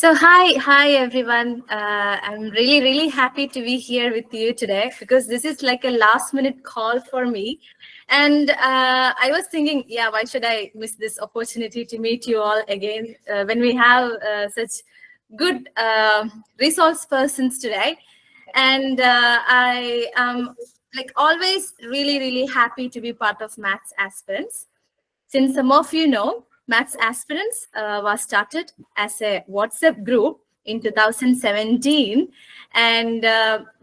So hi everyone. I'm really happy to be here with you today because this is like a last minute call for me, and I was thinking, yeah, why should I miss this opportunity to meet you all again when we have such good resource persons today, and I am like always really happy to be part of Maths Aspirants. Since some of you know, Maths Aspirants was started as a WhatsApp group in 2017. And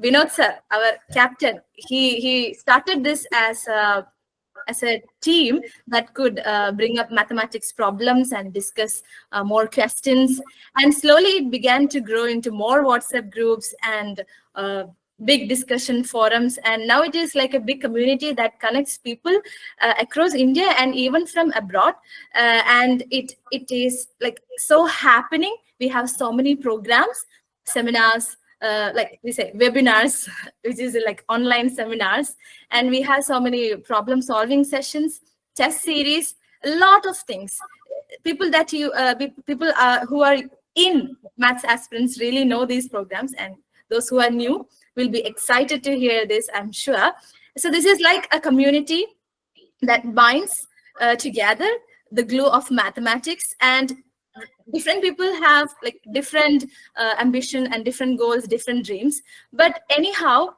Vinod sir, our captain, he started this as a team that could bring up mathematics problems and discuss more questions. And slowly it began to grow into more WhatsApp groups and big discussion forums. And now it is like a big community that connects people across India and even from abroad. And it is like so happening. We have so many programs, seminars, like we say webinars, which is like online seminars, and we have so many problem solving sessions, test series, a lot of things. People that you people who are in Maths Aspirants really know these programs, and those who are new will be excited to hear this, I'm sure. So this is like a community that binds together the glue of mathematics, and different people have like different ambition and different goals, different dreams. But anyhow,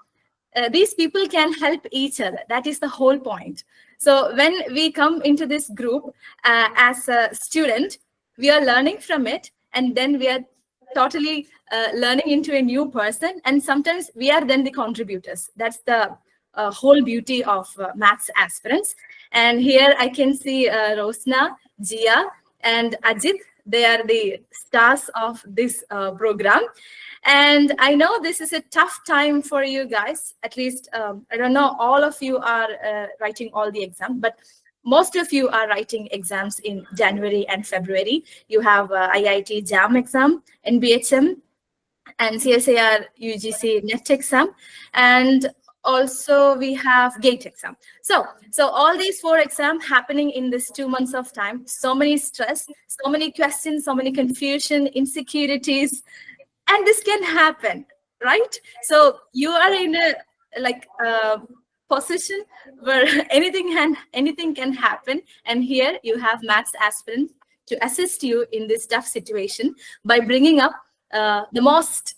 these people can help each other. That is the whole point. So when we come into this group as a student, we are learning from it, and then we are totally learning into a new person, and sometimes we are then the contributors. That's the whole beauty of Maths Aspirants. And here I can see Rosna, Jiya, and Ajith. They are the stars of this program. And I know this is a tough time for you guys. At least, I don't know, all of you are writing all the exams, but most of you are writing exams in January and February. You have IIT JAM exam, NBHM, and CSIR UGC NET exam. And also we have GATE exam. So all these 4 exams happening in this 2 months of time. So many stress, so many questions, so many confusion, insecurities, and this can happen, right? So you are in a like position where anything can happen, and here you have Maths Aspirants to assist you in this tough situation by bringing up the most,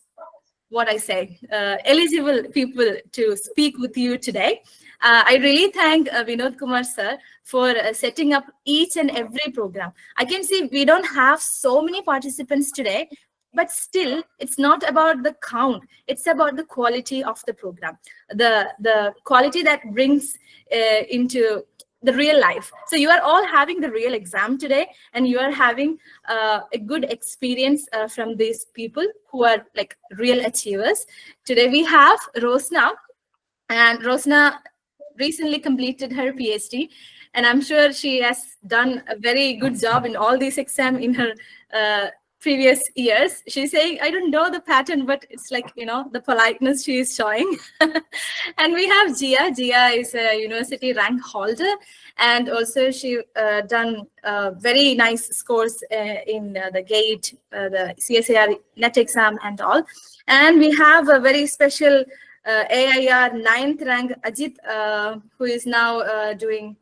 what I say, eligible people to speak with you today. I really thank Vinod Kumar sir for setting up each and every program. I can see we don't have so many participants today, but still it's not about the count. It's about the quality of the program, the quality that brings into the real life. So you are all having the real exam today, and you are having a good experience from these people who are like real achievers. Today we have Rosna, and Rosna recently completed her PhD, and I'm sure she has done a very good job in all these exams in her previous years. She's saying, I don't know the pattern, but it's like, you know, the politeness she is showing. And we have Jiya. Jiya is a university rank holder, and also she done very nice scores in the GATE, the CSIR NET exam and all. And we have a very special AIR 9th rank Ajit, who is now doing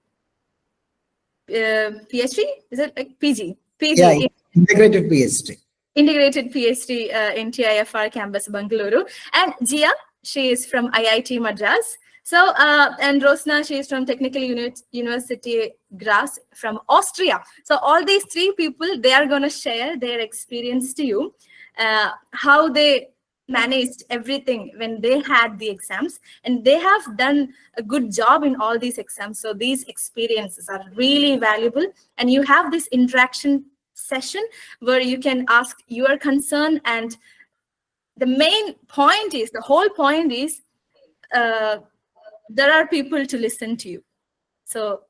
PhD. Is it like PG? Yeah, integrated PhD. Integrated PhD in TIFR campus, Bengaluru. And Jiya, she is from IIT Madras. So, and Rosna, she is from Technical University Graz from Austria. So all these 3 people, they are going to share their experience to you, how they managed everything when they had the exams, and they have done a good job in all these exams. So these experiences are really valuable, and you have this interaction session where you can ask your concern, and the main point is, the whole point is, there are people to listen to you. So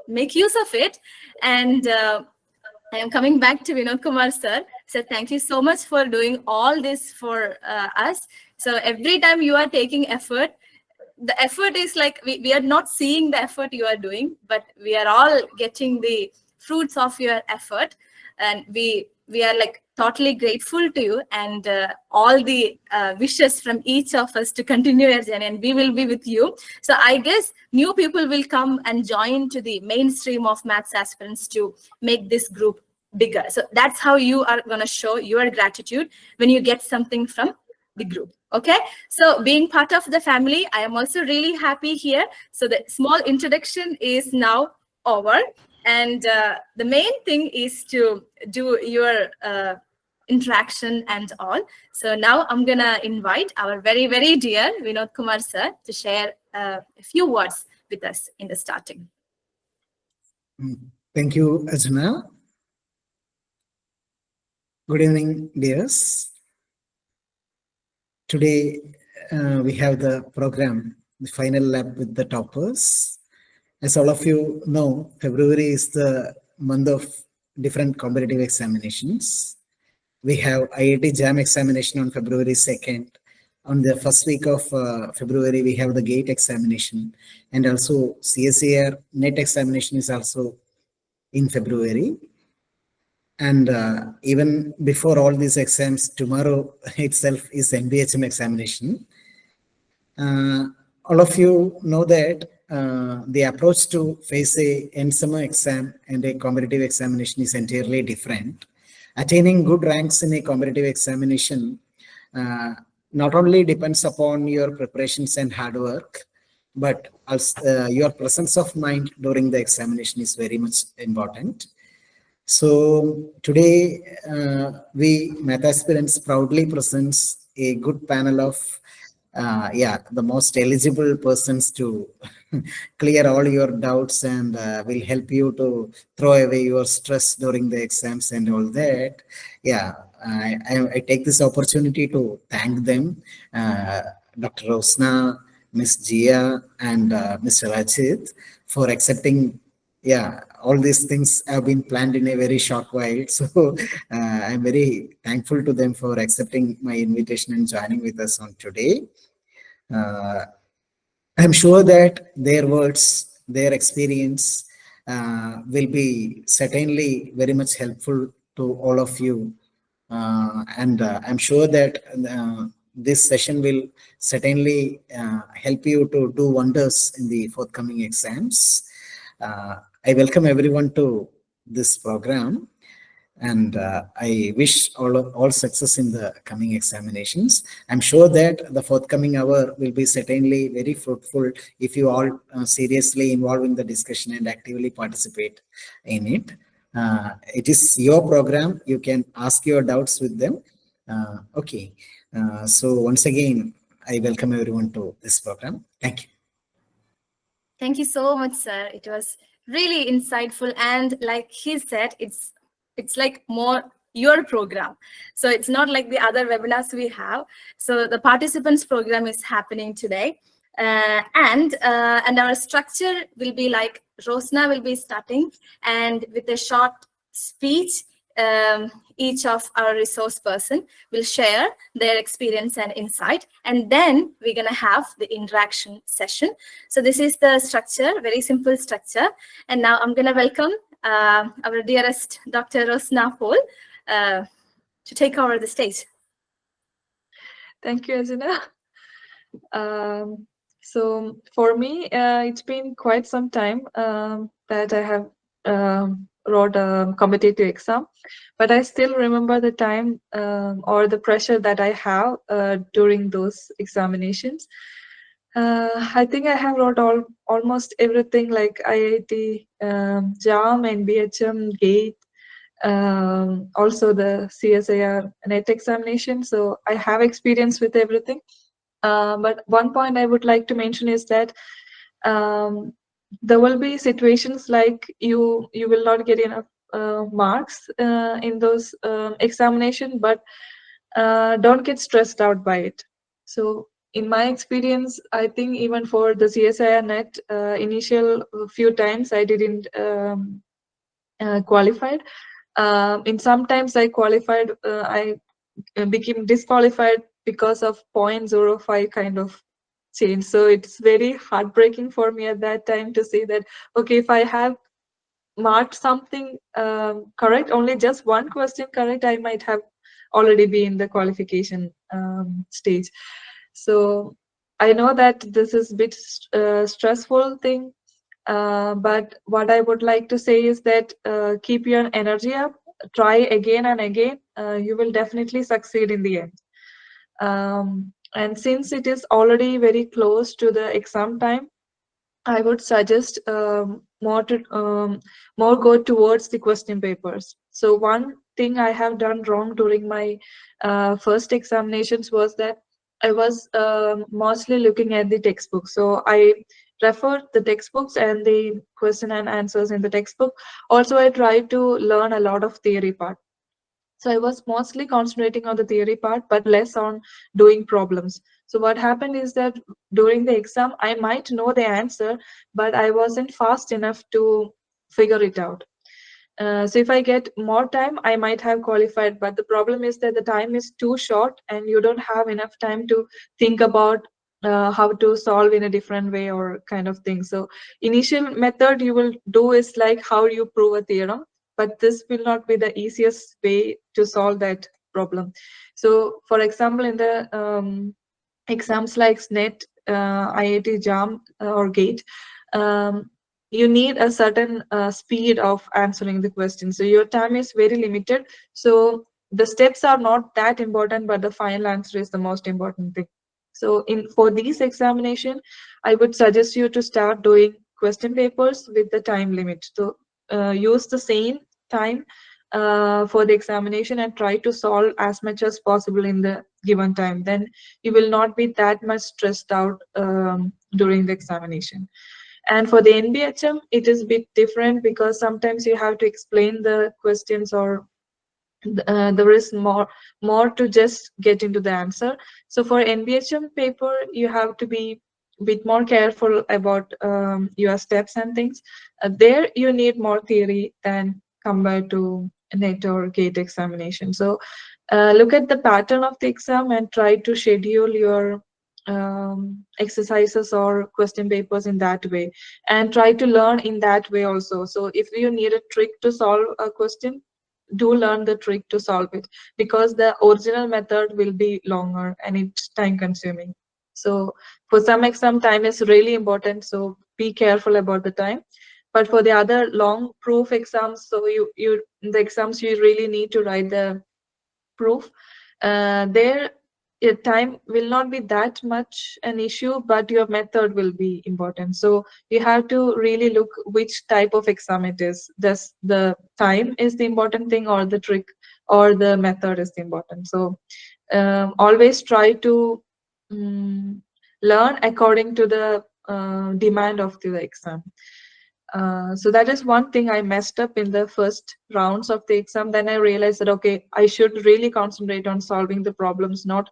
make use of it. And I am coming back to Vinod Kumar sir. So thank you so much for doing all this for us. So every time you are taking effort, the effort is like, we are not seeing the effort you are doing, but we are all getting the fruits of your effort. And we we are like totally grateful to you, and all the wishes from each of us to continue your journey, and we will be with you. So I guess new people will come and join to the mainstream of maths aspirants to make this group bigger. So that's how you are going to show your gratitude when you get something from the group. Okay, so being part of the family, I am also really happy here. So the small introduction is now over, and the main thing is to do your interaction and all. So now I'm gonna invite our very, very dear Vinod Kumar sir to share a few words with us in the starting. Thank you, Ajna. Good evening, dears. Today, we have the program, the final lab with the toppers. As all of you know, February is the month of different competitive examinations. We have 𝐼IT-JAM examination on February 2nd. On the first week of February, we have the GATE examination, and also CSIR NET examination is also in February. And even before all these exams, tomorrow itself is NBHM examination. All of you know that the approach to face a end summer exam and a competitive examination is entirely different. Attaining good ranks in a competitive examination not only depends upon your preparations and hard work, but also your presence of mind during the examination is very much important. So today, we math aspirants proudly presents a good panel of the most eligible persons to clear all your doubts, and will help you to throw away your stress during the exams and all that. I take this opportunity to thank them, Dr. Rosna, Miss Jiya, and Mr. Ajith, for accepting. All these things have been planned in a very short while. So I'm very thankful to them for accepting my invitation and joining with us on today. I'm sure that their words, their experience will be certainly very much helpful to all of you. And I'm sure that this session will certainly help you to do wonders in the forthcoming exams. I welcome everyone to this program, and I wish all success in the coming examinations. I'm sure that the forthcoming hour will be certainly very fruitful if you all seriously involve in the discussion and actively participate in it. It is your program. You can ask your doubts with them. So once again, I welcome everyone to this program. Thank you. Thank you so much, sir. It was really insightful, and like he said, it's like more your program. So it's not like the other webinars we have. So the participants program is happening today, and our structure will be like Rosna will be starting, and with a short speech, each of our resource person will share their experience and insight, and then we're going to have the interaction session. So this is the structure, very simple structure. And now I'm going to welcome our dearest Dr. Rosna Paul to take over the stage. Thank you, Ajna. So for me, it's been quite some time that I have wrote a competitive exam, but I still remember the time or the pressure that I have during those examinations. I think I have wrote almost everything like IIT, JAM, and BHM, GATE, also the CSIR NET examination. So I have experience with everything. But one point I would like to mention is that there will be situations like you will not get enough marks in those examinations, but don't get stressed out by it. So in my experience, I think even for the CSIR NET, initial few times I didn't qualified. In sometimes I qualified, I became disqualified because of 0.05 kind of change. So it's very heartbreaking for me at that time to say that, okay, if I have marked something correct, only just one question correct, I might have already be in the qualification stage. So I know that this is a bit stressful thing, but what I would like to say is that keep your energy up, try again and again. You will definitely succeed in the end. And since it is already very close to the exam time, I would suggest more go towards the question papers. So one thing I have done wrong during my first examinations was that I was mostly looking at the textbook. So I referred the textbooks and the question and answers in the textbook. Also, I tried to learn a lot of theory part. So I was mostly concentrating on the theory part, but less on doing problems. So what happened is that during the exam, I might know the answer, but I wasn't fast enough to figure it out. So if I get more time, I might have qualified. But the problem is that the time is too short and you don't have enough time to think about how to solve in a different way or kind of thing. So initial method you will do is like how you prove a theorem, but this will not be the easiest way to solve that problem. So for example, in the exams like SNET, IIT JAM or GATE, you need a certain speed of answering the question. So your time is very limited. So the steps are not that important, but the final answer is the most important thing. So for these examination, I would suggest you to start doing question papers with the time limit. So use the same time for the examination and try to solve as much as possible in the given time. Then you will not be that much stressed out during the examination. And for the NBHM, it is a bit different because sometimes you have to explain the questions, or there is more to just get into the answer. So for NBHM paper, you have to be a bit more careful about your steps and things. There you need more theory than compared to NET or GATE examination. So look at the pattern of the exam and try to schedule your exercises or question papers in that way, and try to learn in that way also. So if you need a trick to solve a question, do learn the trick to solve it, because the original method will be longer and it's time consuming. So for some exam, time is really important, so be careful about the time. But for the other long proof exams, so you in the exams you really need to write the proof. There your time will not be that much an issue, but your method will be important. So you have to really look which type of exam it is. Does the time is the important thing, or the trick, or the method is the important? So always try to learn according to the demand of the exam. So that is one thing I messed up in the first rounds of the exam. Then I realized that, okay, I should really concentrate on solving the problems, not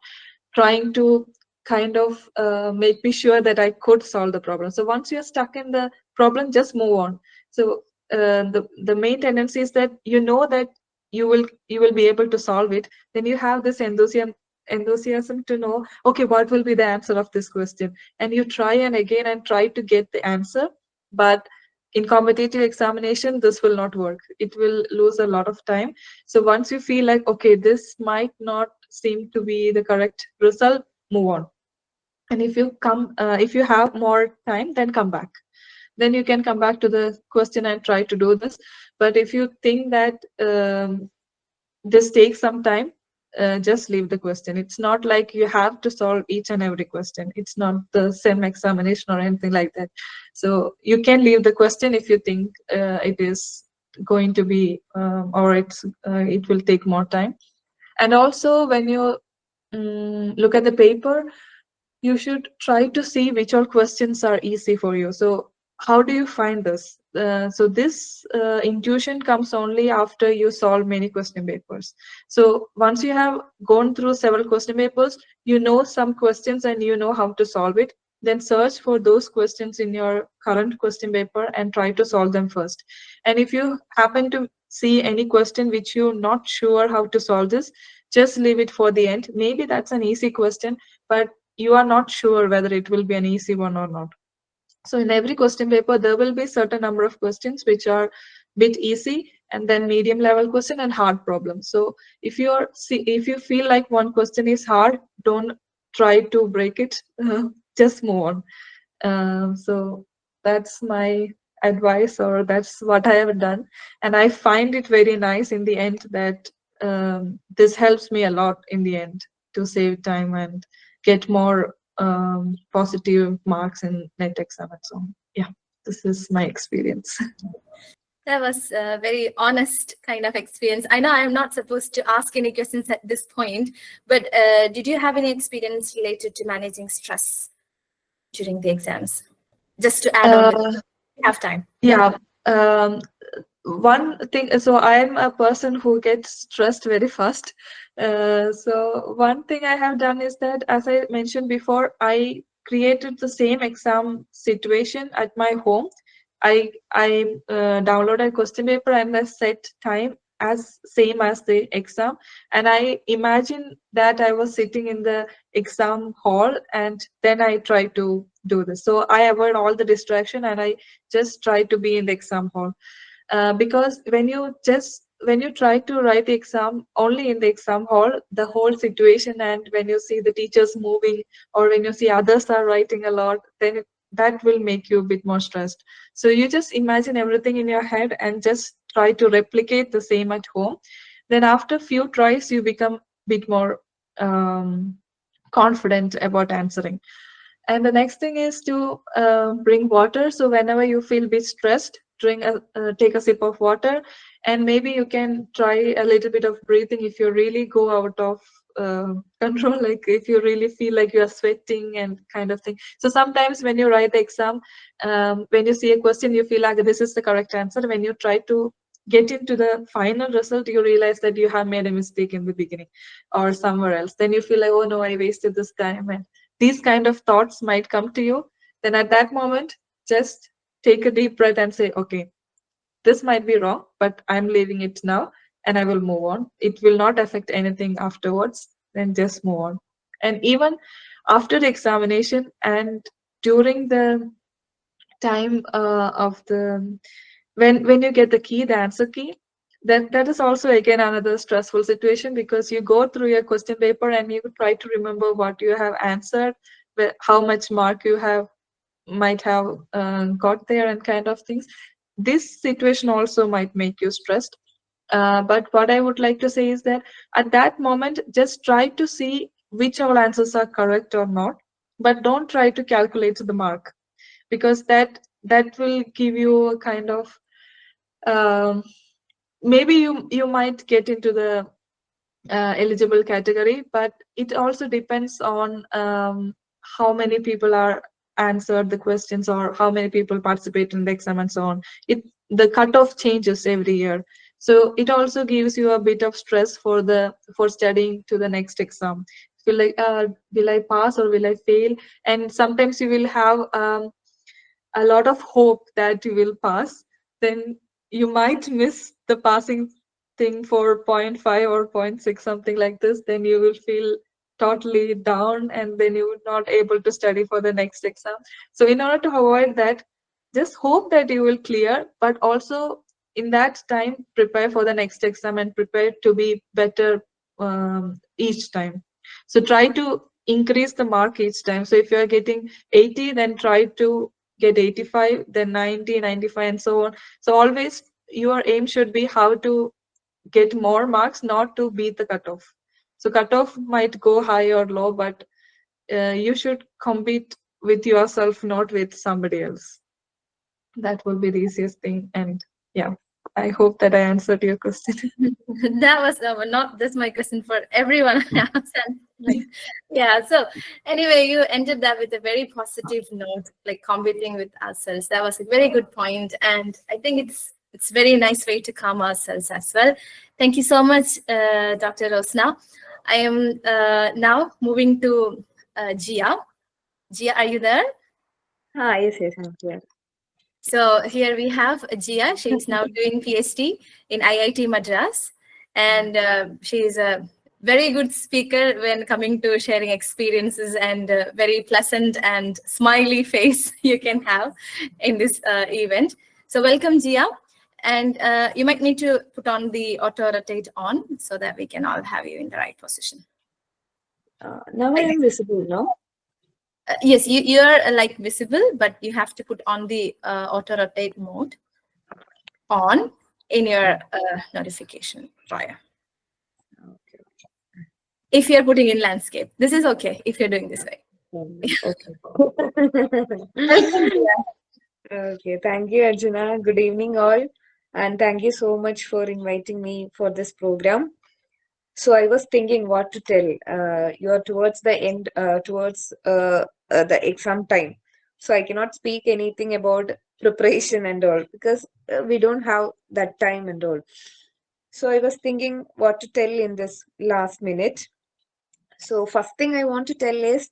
trying to kind of make me sure that I could solve the problem. So once you're stuck in the problem, just move on. So the main tendency is that you know that you will be able to solve it. Then you have this enthusiasm to know, okay, what will be the answer of this question, and you try and again and try to get the answer. But in competitive examination, this will not work. It will lose a lot of time. So once you feel like, okay, this might not seem to be the correct result, move on. And if you have more time, then come back. Then you can come back to the question and try to do this. But if you think that this takes some time, just leave the question. It's not like you have to solve each and every question. It's not the same examination or anything like that. So you can leave the question if you think it is going to be or it will take more time. And also when you look at the paper, you should try to see which all questions are easy for you. So how do you find this? So this intuition comes only after you solve many question papers. So once you have gone through several question papers, you know some questions and you know how to solve it. Then search for those questions in your current question paper and try to solve them first. And if you happen to see any question which you're not sure how to solve this, just leave it for the end. Maybe that's an easy question, but you are not sure whether it will be an easy one or not. So in every question paper, there will be certain number of questions which are bit easy, and then medium level question and hard problem. So if you feel like one question is hard, don't try to break it. Just move on. So that's my advice, or that's what I have done, and I find it very nice in the end that this helps me a lot in the end to save time and get more positive marks in net exam and so on. Yeah, this is my experience. That was a very honest kind of experience. I know I'm not supposed to ask any questions at this point, but did you have any experience related to managing stress during the exams? Just to add on, we have time. Yeah. One thing, so I'm a person who gets stressed very fast. So one thing I have done is that, as I mentioned before, I created the same exam situation at my home. I downloaded a question paper and I set time as same as the exam, and I imagine that I was sitting in the exam hall, and then I try to do this. So I avoid all the distraction and I just try to be in the exam hall. Because when you try to write the exam only in the exam hall, the whole situation, and when you see the teachers moving or when you see others are writing a lot, then that will make you a bit more stressed. So you just imagine everything in your head and just try to replicate the same at home. Then after few tries, you become a bit more confident about answering. And the next thing is to bring water. So whenever you feel a bit stressed, take a sip of water, and maybe you can try a little bit of breathing if you really go out of control, like if you really feel like you are sweating and kind of thing. So sometimes when you write the exam, when you see a question, you feel like this is the correct answer. When you try to get into the final result, you realize that you have made a mistake in the beginning or somewhere else. Then you feel like, oh no, I wasted this time. And these kind of thoughts might come to you. Then at that moment, just take a deep breath and say, okay, this might be wrong, but I'm leaving it now and I will move on. It will not affect anything afterwards. Then just move on. And even after the examination and during the time of the when you get the key, the answer key, that is also again another stressful situation, because you go through your question paper and you try to remember what you have answered, how much mark you might have got there, and kind of things. This situation also might make you stressed. But what I would like to say is that at that moment, just try to see which all answers are correct or not, but don't try to calculate the mark, because that will give you a kind of maybe you might get into the eligible category, but it also depends on how many people are answered the questions or how many people participate in the exam and so on. The cutoff changes every year, so it also gives you a bit of stress for studying to the next exam. Feel like, will I pass or will I fail? And sometimes you will have a lot of hope that you will pass, then you might miss the passing thing for 0.5 or 0.6, something like this. Then you will feel totally down, and then you will not able to study for the next exam. So in order to avoid that, just hope that you will clear, but also in that time prepare for the next exam and prepare to be better each time. So try to increase the mark each time. So if you are getting 80, then try to get 85, then 90, 95, and so on. So always your aim should be how to get more marks, not to beat the cutoff. So cutoff might go high or low, but you should compete with yourself, not with somebody else. That will be the easiest thing. And yeah, I hope that I answered your question. That was not just my question, for everyone else. Like, yeah. So anyway, you ended that with a very positive note, like competing with ourselves. That was a very good point, and I think it's very nice way to calm ourselves as well. Thank you so much, Dr. Rosna. I am now moving to Jiya. Jiya, are you there? Yes, I'm here. So here we have Jiya. She is now doing PhD in IIT Madras, and she is a very good speaker when coming to sharing experiences, and very pleasant and smiley face you can have in this event. So welcome, Jiya. And you might need to put on the auto rotate on so that we can all have you in the right position. Now I am visible, no? Yes, you're like visible, but you have to put on the auto rotate mode on in your notification prior. Okay. If you're putting in landscape, this is okay if you're doing this way. Okay. Welcome, Jiya. Okay. Thank you, Arjuna. Good evening, all. And thank you so much for inviting me for this program. So I was thinking what to tell. You are towards the end, towards the exam time. So I cannot speak anything about preparation and all because we don't have that time and all. So I was thinking what to tell in this last minute. So first thing I want to tell is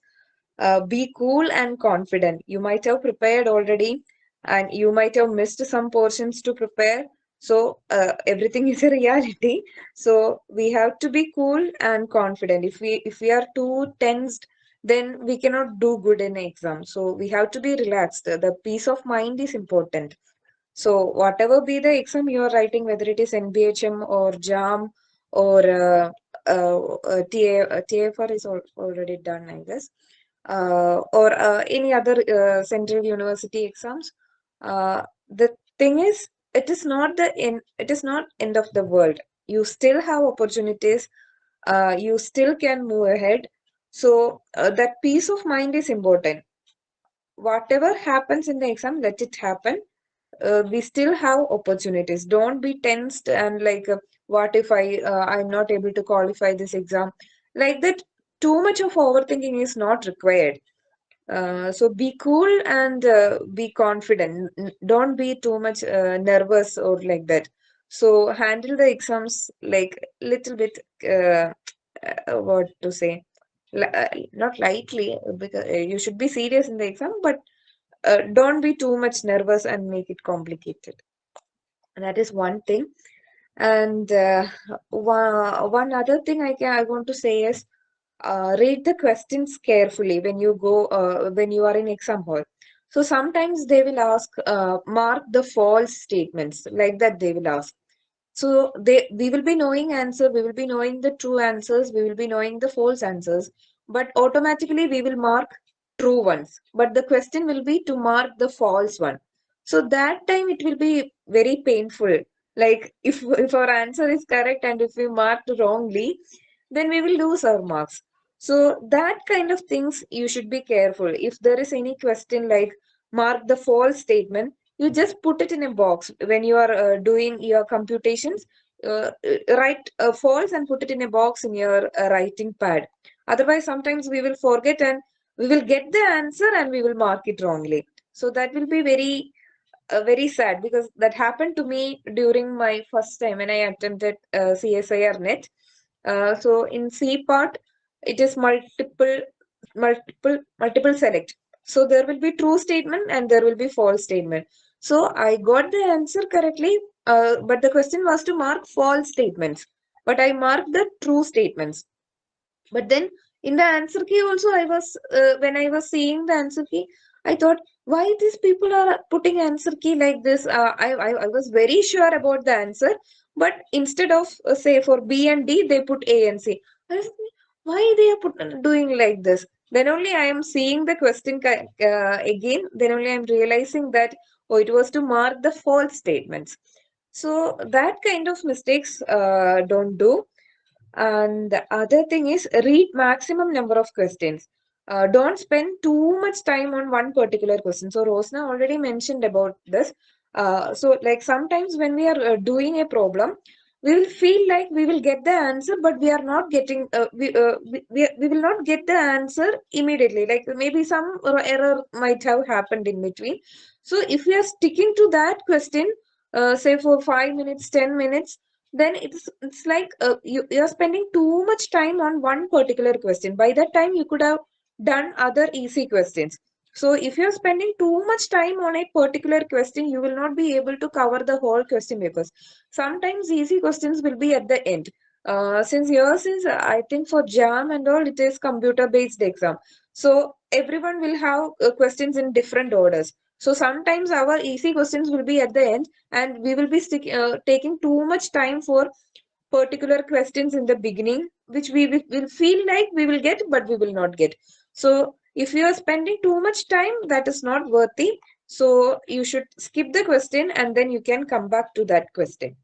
be cool and confident. You might have prepared already and you might have missed some portions to prepare. So everything is a reality. So we have to be cool and confident. If we are too tensed, then we cannot do good in exam. So we have to be relaxed. The peace of mind is important. So whatever be the exam you are writing, whether it is NBHM or JAM or TIFR is already done, I guess, or any other central university exams. The thing is, it is not end of the world. You still have opportunities. You still can move ahead. So that peace of mind is important. Whatever happens in the exam, let it happen. We still have opportunities. Don't be tensed and like, what if I'm not able to qualify this exam? Like that, too much of overthinking is not required. So be cool and be confident. Don't be too much nervous or like that. So handle the exams like little bit, what to say, not lightly because you should be serious in the exam, but don't be too much nervous and make it complicated. That is one thing. And one other thing I want to say is read the questions carefully when you go when you are in exam hall. So sometimes they will ask mark the false statements like that they will ask. So we will be knowing answer, we will be knowing the true answers, we will be knowing the false answers, but automatically we will mark true ones. But the question will be to mark the false one. So that time it will be very painful. Like if our answer is correct and if we marked wrongly, then we will lose our marks. So that kind of things you should be careful. If there is any question like mark the false statement, you just put it in a box when you are doing your computations. Write false and put it in a box in your writing pad. Otherwise sometimes we will forget and we will get the answer and we will mark it wrongly. So that will be very sad because that happened to me during my first time when I attempted CSIR net. So in C part it is multiple select. So there will be true statement and there will be false statement. So I got the answer correctly, but the question was to mark false statements. But I marked the true statements. But then in the answer key also, I was when I was seeing the answer key, I thought, why these people are putting answer key like this? I was very sure about the answer, but instead of say for B and D, they put A and C. I was thinking, why they are doing like this? Then only I am seeing the question again. Then only I am realizing that oh, it was to mark the false statements. So that kind of mistakes don't do. And the other thing is read maximum number of questions. Don't spend too much time on one particular question. So Rosna already mentioned about this. So like sometimes when we are doing a problem, we will feel like we will get the answer, but we are not getting, we will not get the answer immediately. Like maybe some error might have happened in between. So if we are sticking to that question, say for 5 minutes, 10 minutes, then it's like you're spending too much time on one particular question. By that time you could have done other easy questions. So if you're spending too much time on a particular question, you will not be able to cover the whole question papers. Sometimes easy questions will be at the end. Since yours is I think for JAM and all, it is computer based exam, so everyone will have questions in different orders. So sometimes our easy questions will be at the end, and we will be taking too much time for particular questions in the beginning, which we will feel like we will get, but we will not get. So if you are spending too much time, that is not worthy. So you should skip the question and then you can come back to that question.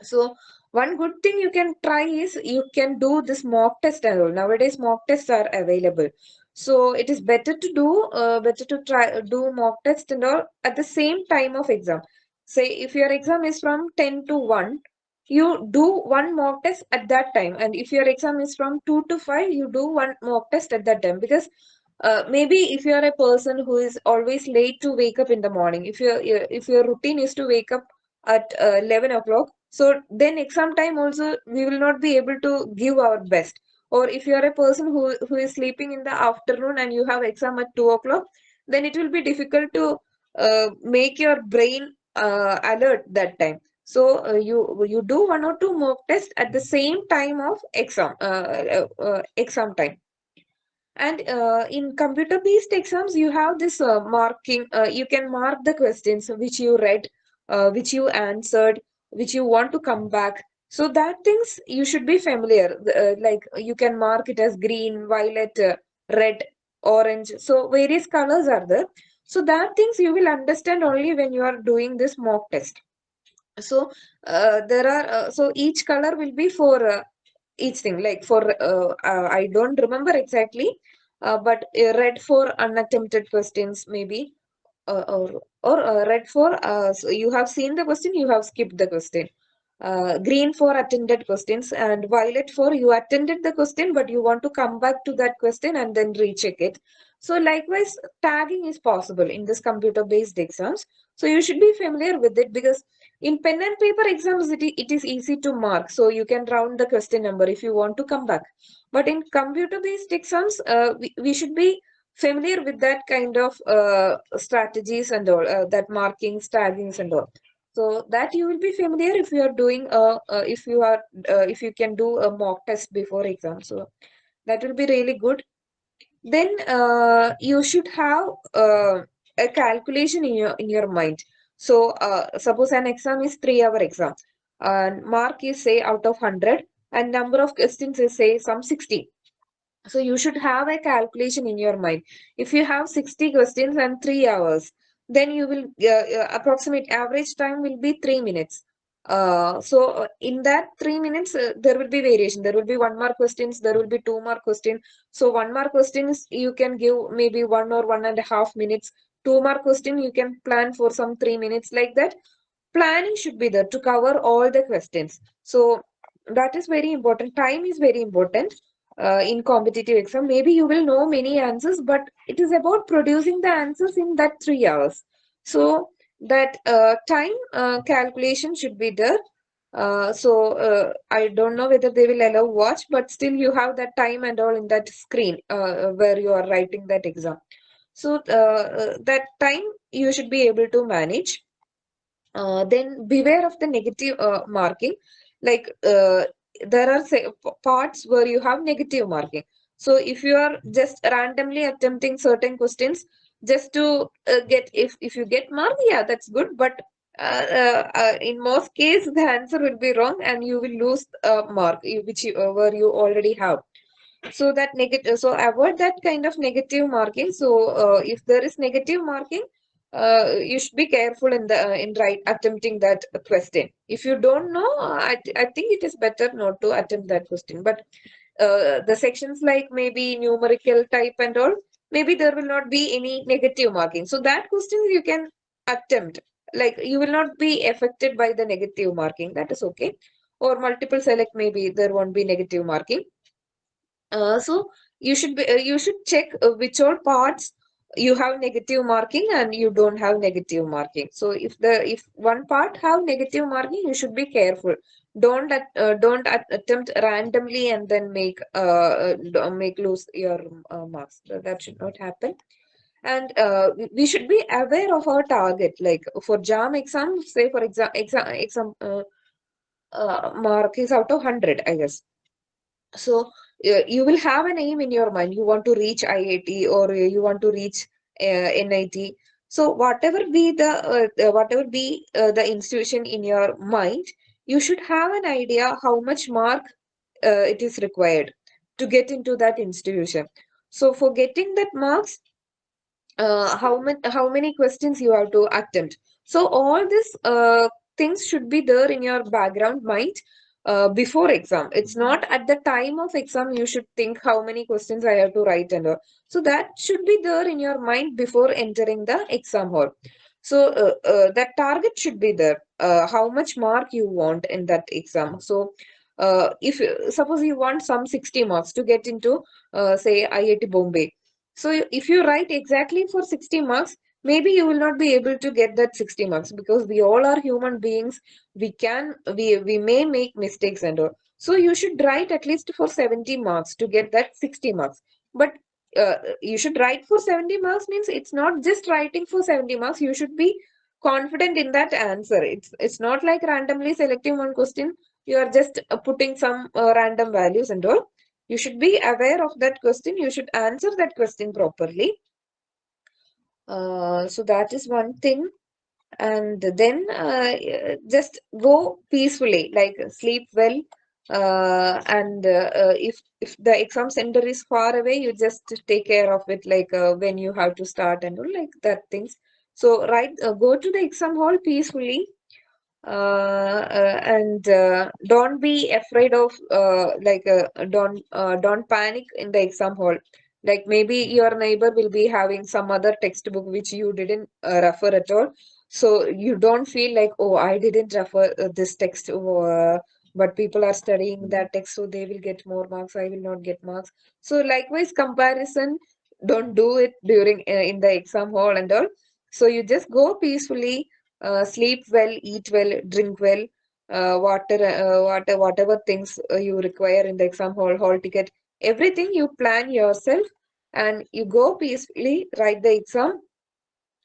So one good thing you can try is you can do this mock test and all. Nowadays mock tests are available. So it is better to do better to try do mock test and all at the same time of exam. Say if your exam is from 10 to 1, you do one mock test at that time. And if your exam is from 2 to 5, you do one mock test at that time. Because maybe if you are a person who is always late to wake up in the morning, if your routine is to wake up at 11 o'clock, so then exam time also we will not be able to give our best. Or if you are a person who is sleeping in the afternoon and you have exam at 2 o'clock, then it will be difficult to make your brain alert that time. So you do one or two mock tests at the same time of exam time. And in computer-based exams, you have this marking. You can mark the questions which you read, which you answered, which you want to come back. So that things you should be familiar. Like you can mark it as green, violet, red, orange. So various colors are there. So that things you will understand only when you are doing this mock test. So there are so each color will be for each thing. Like for I don't remember exactly, but red for unattempted questions maybe, or red for so you have seen the question, you have skipped the question. Green for attended questions, and violet for you attended the question but you want to come back to that question and then recheck it. So likewise, tagging is possible in this computer-based exams. So you should be familiar with it, because in pen and paper exams, it is easy to mark. So you can round the question number if you want to come back. But in computer-based exams, we should be familiar with that kind of strategies and all, that markings, taggings and all. So that you will be familiar if you are doing if you can do a mock test before exam. So that will be really good. Then you should have a calculation in your mind. So suppose an exam is 3-hour exam, and mark is say out of 100, and number of questions is say some 60. So you should have a calculation in your mind. If you have 60 questions and 3 hours, then you will approximate average time will be 3 minutes. So in that 3 minutes, there will be variation. There will be 1 mark questions, there will be 2 mark question. So 1 mark questions you can give maybe 1 or 1.5 minutes. 2 mark question you can plan for some 3 minutes, like that. Planning should be there to cover all the questions. So that is very important. Time is very important in competitive exam. Maybe you will know many answers, but it is about producing the answers in that 3 hours. So that time calculation should be there. I don't know whether they will allow watch, but still you have that time and all in that screen where you are writing that exam. So that time you should be able to manage. Then beware of the negative marking. Like there are parts where you have negative marking. So if you are just randomly attempting certain questions just to get, if you get mark, yeah, that's good. But in most cases, the answer will be wrong and you will lose mark which where you already have. So that negative, so avoid that kind of negative marking. So if there is negative marking, you should be careful in the in attempting that question. If you don't know, I think it is better not to attempt that question. But the sections like maybe numerical type and all, maybe there will not be any negative marking. So that question you can attempt. Like you will not be affected by the negative marking. That is okay. Or multiple select, maybe there won't be negative marking. So you should check which all parts you have negative marking and you don't have negative marking. So if one part have negative marking, you should be careful. Don't attempt randomly and then make lose your marks. That should not happen. And we should be aware of our target. Like for JAM exam, say for exam mark is out of 100, I guess. So you will have an aim in your mind. You want to reach IIT or you want to reach NIT. So whatever be the institution in your mind, you should have an idea how much mark it is required to get into that institution. So for getting that marks, how many questions you have to attempt. So all these things should be there in your background mind before exam. It's not at the time of exam you should think how many questions I have to write and all. So that should be there in your mind before entering the exam hall. So that target should be there. How much mark you want in that exam. So if suppose you want some 60 marks to get into say IIT Bombay, so if you write exactly for 60 marks, maybe you will not be able to get that 60 marks, because we all are human beings. We may make mistakes and all. So you should write at least for 70 marks to get that 60 marks. But you should write for 70 marks means it's not just writing for 70 marks. You should be confident in that answer. It's not like randomly selecting one question. You are just putting some random values and all. You should be aware of that question. You should answer that question properly. So that is one thing. And then just go peacefully, like sleep well. And if the exam center is far away, you just take care of it, like when you have to start and all, like that things. So go to the exam hall peacefully. And don't be afraid of don't panic in the exam hall. Like maybe your neighbor will be having some other textbook which you didn't refer at all. So you don't feel like, oh, I didn't refer this text, but people are studying that text, so they will get more marks, I will not get marks. So likewise, comparison, don't do it during in the exam hall and all. So you just go peacefully, sleep well, eat well, drink well, whatever things you require in the exam hall ticket, everything you plan yourself, and you go peacefully, write the exam.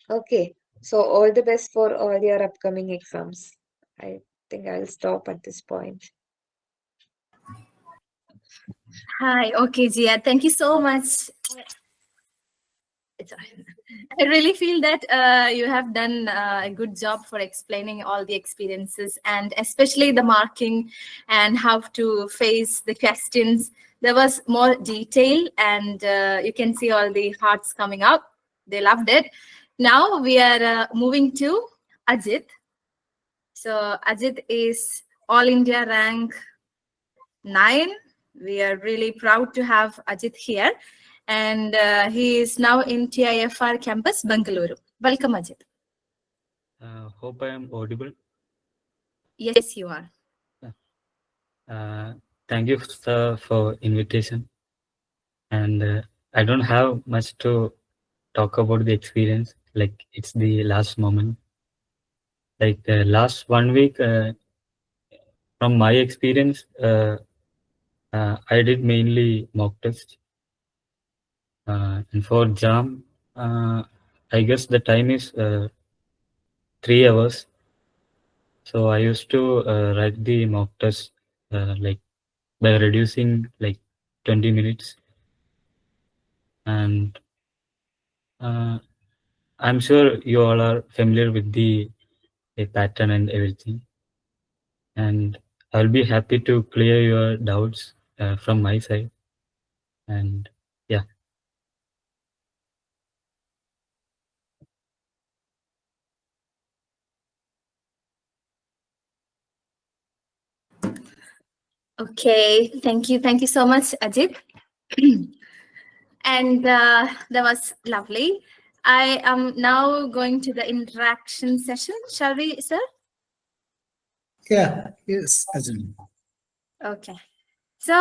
Okay, so all the best for all your upcoming exams. I think I'll stop at this point. Hi, okay, Jiya. Thank you so much. I really feel that you have done a good job for explaining all the experiences, and especially the marking and how to face the questions. There was more detail, and you can see all the hearts coming up. They loved it. Now we are moving to Ajith. So Ajith is All India rank 9. We are really proud to have Ajith here. And he is now in TIFR campus, Bengaluru. Welcome, Ajith. Hope I am audible. Yes, you are. Thank you, sir, for invitation. And I don't have much to talk about the experience. Like, it's the last moment. Like last 1 week, from my experience, I did mainly mock test. And for JAM, I guess the time is 3 hours. So I used to write the mock test like by reducing like 20 minutes. And I'm sure you all are familiar with the pattern and everything. And I'll be happy to clear your doubts from my side. And yeah. Okay, thank you. Thank you so much, Ajith. And that was lovely. I am now going to the interaction session. Shall we, sir? Yeah, yes, Ajit. Okay. So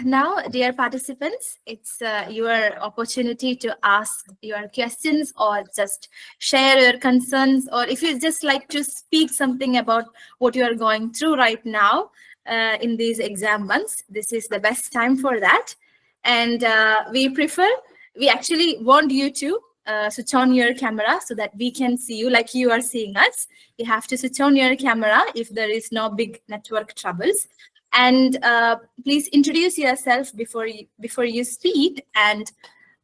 now, dear participants, it's your opportunity to ask your questions or just share your concerns, or if you just like to speak something about what you are going through right now in these exam months, this is the best time for that. And we actually want you to switch on your camera so that we can see you like you are seeing us. You have to switch on your camera if there is no big network troubles. And please introduce yourself before you speak, and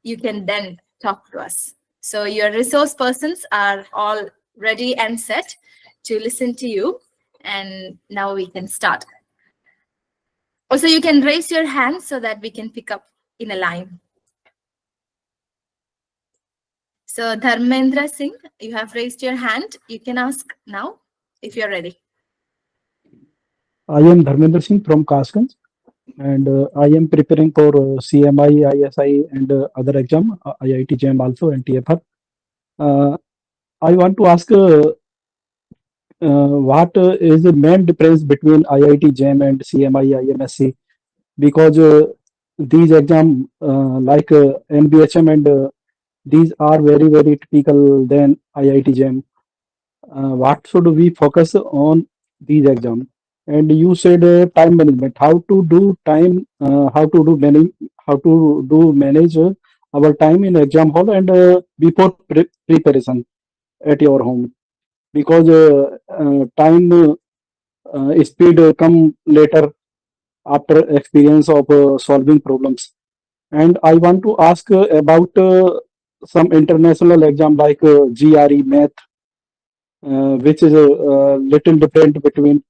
you can then talk to us. So your resource persons are all ready and set to listen to you. And now we can start. Also, you can raise your hand so that we can pick up in a line. So Dharmendra Singh, you have raised your hand. You can ask now if you're ready. I am Dharmendra Singh from Kasganj, and I am preparing for CMI, ISI, and other exam, IIT JAM also, and TIFR. I want to ask what is the main difference between IIT JAM and CMI, IMSC? Because these exam like NBHM and these are very, very typical than IIT JAM. What should we focus on these exams? And you said time management. How to do time? How to do manage our time in exam hall and before preparation at your home? Because time speed come later after experience of solving problems. And I want to ask about some international exam like GRE math, which is a little different between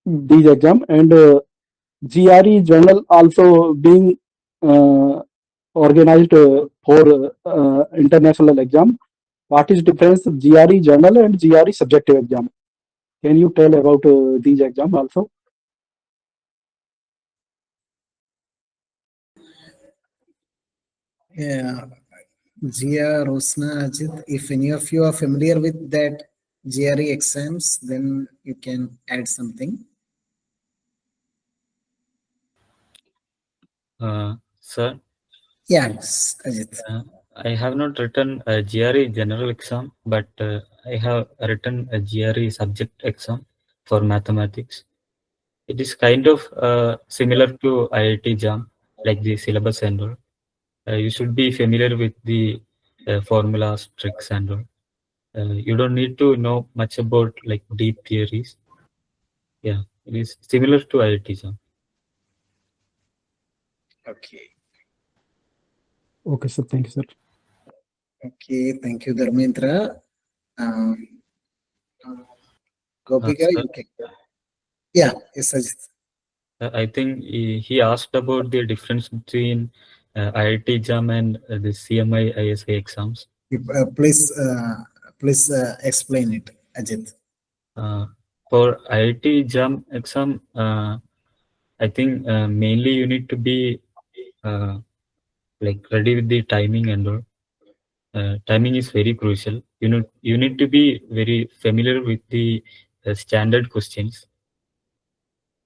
these exam, and GRE journal also being uh, organized for international exam. What is difference GRE journal and GRE subjective exam? Can you tell about these exam also? Yeah, Jiya, Rosna, Ajith, if any of you are familiar with that GRE exams, then you can add something. Sir, Yes, Ajith. I have not written a GRE general exam, but I have written a GRE subject exam for mathematics. It is kind of similar to IIT JAM, like the syllabus and all. You should be familiar with the formulas, tricks and all. You don't need to know much about like deep theories. Yeah, it is similar to IIT JAM. Okay. Okay, sir. Thank you, sir. Okay, thank you, Dharmendra. Gopika, sir? you can. Yeah, yes, Ajith. I think he asked about the difference between IIT JAM and the CMI ISI exams. Please explain it, Ajith. For IIT JAM exam, I think mainly you need to be like ready with the timing and all. Timing is very crucial. You need to be very familiar with the standard questions.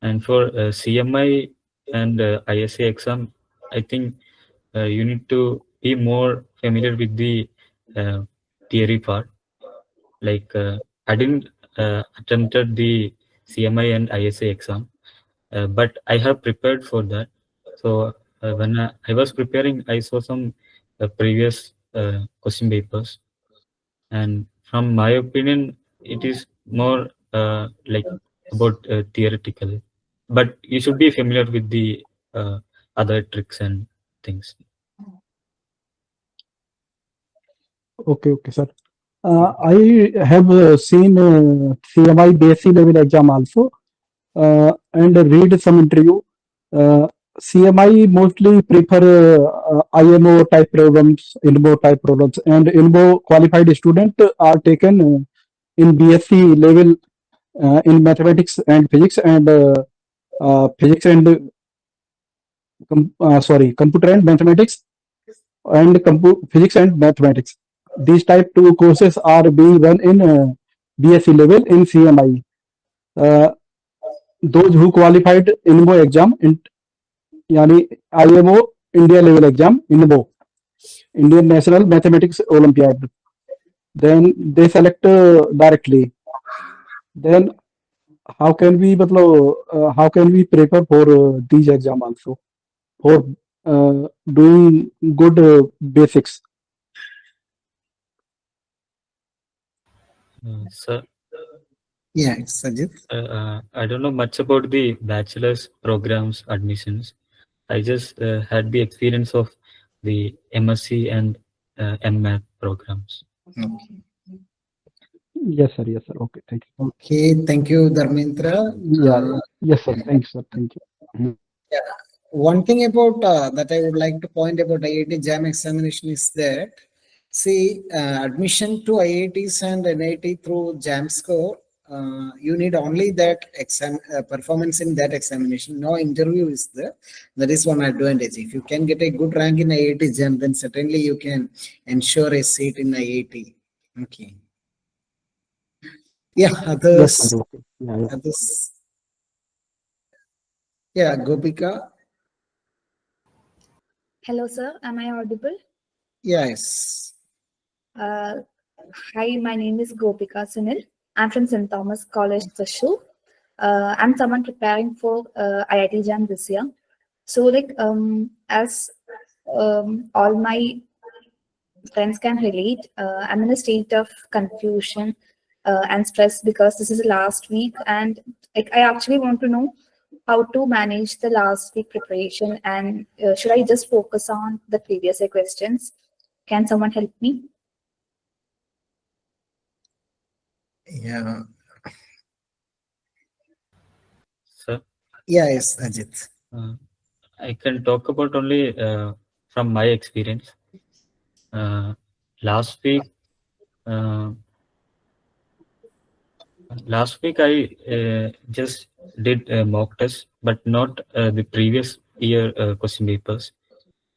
And for CMI and ISA exam, I think you need to be more familiar with the theory part. Like I didn't attempted the CMI and ISA exam, but I have prepared for that. So when I was preparing, I saw some previous question papers, and from my opinion, it is more like about theoretical. But you should be familiar with the other tricks and things. Okay, sir. I have seen CMI basic level exam also and read some interview. CMI mostly prefer IMO type programs, INBO type programs, and INBO qualified student are taken in BSc level in mathematics and physics and physics and computer and mathematics and physics and mathematics. These type two courses are being run in BSc level in CMI. Those who qualified INBO exam in यानी IMO India level exam INBO Indian National Mathematics Olympiad, then they select directly. Then how can we prepare for these exam also for doing good basics? So Yeah, it's Ajith. I don't know much about the bachelor's programs admissions. I just had the experience of the MSc and MMath programs. Okay. Yes, sir. Yes, sir. Okay. Thank you. Okay, thank you, Dharmendra. Yeah. Yes, sir. Thank you, sir. Thank you. Mhm. Yeah. One thing about that I would like to point about IIT JAM examination is that, see, admission to IITs and NIT through JAM score, you need only that exam performance in that examination. No interview is there. That is one advantage. If you can get a good rank in IIT JAM, then certainly you can ensure a seat in IIT. Okay. Yeah, Yes, sir. others, Okay. Yeah, yeah. others. Yeah, Gopika. Hello, sir. Am I audible? Yes. Uh, Hi, my name is Gopika Sunil. I'm from St. Thomas College, Thrissur. I'm someone preparing for IIT JAM this year. So, as all my friends can relate, I'm in a state of confusion and stress because this is the last week, and I actually want to know how to manage the last week preparation, and should I just focus on the previous year questions? Can someone help me? Yeah. Sir, Yes, Ajit. I can talk about only from my experience. Last week, uh, I just did a mock test, but not the previous year question papers.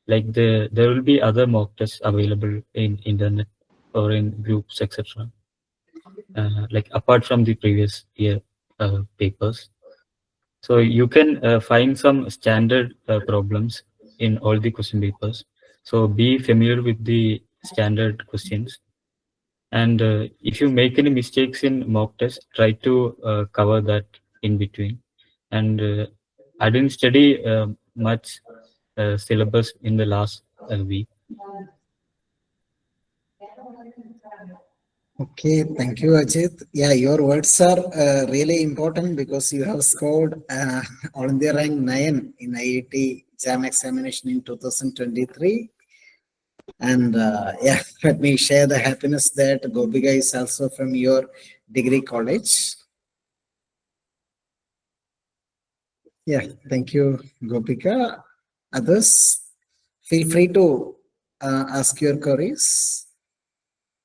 Like there will be other mock tests available in internet or in groups, etc. Like apart from the previous year papers. So you can find some standard problems in all the question papers. So be familiar with the standard questions. And if you make any mistakes in mock test, try to cover that in between. And I didn't study much syllabus in the last week. Okay, thank you, Ajit. Yeah, your words are really important because you have scored all India rank 9 in IIT JAM examination in 2023. And yeah, let me share the happiness that Gopika is also from your degree college. Yeah, thank you, Gopika. Others, feel free to ask your queries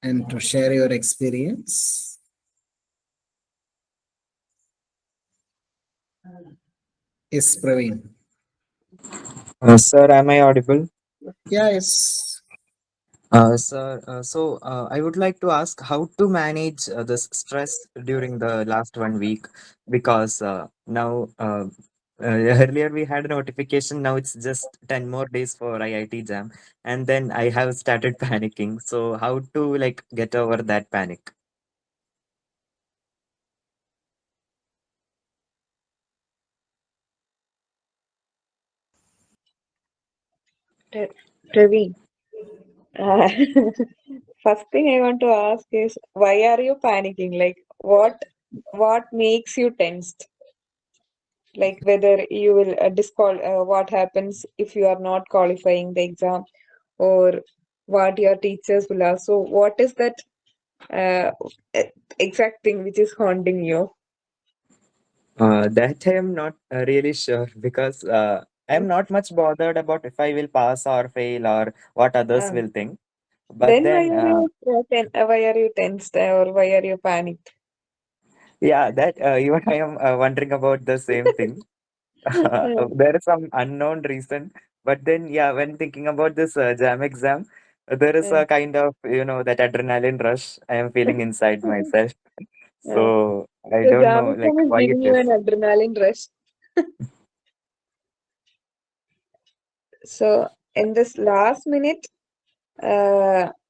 and to share your experience. Yes, Praveen. Sir, am I audible? Yes. Sir, I would like to ask how to manage this stress during the last 1 week because now earlier we had a notification. Now it's just 10 more days for IIT jam, and then I have started panicking. So how to like get over that panic? Praveen, uh, first thing I want to ask is why are you panicking? Like what makes you tensed? Like whether you will what happens if you are not qualifying the exam, or what your teachers will ask. So what is that uh, e- exact thing which is haunting you? That I am not really sure because I'm not much bothered about if I will pass or fail or what others Uh, will think. But then then, why are you tensed, or why are you panicked? yeah, that even I am wondering about the same thing. There is some unknown reason, but then, yeah, when thinking about this jam exam, there is Uh, a kind of, that adrenaline rush I am feeling inside myself. uh, So I so don't know, like, Jamicom is why it giving you is. an adrenaline rush. So in this last minute,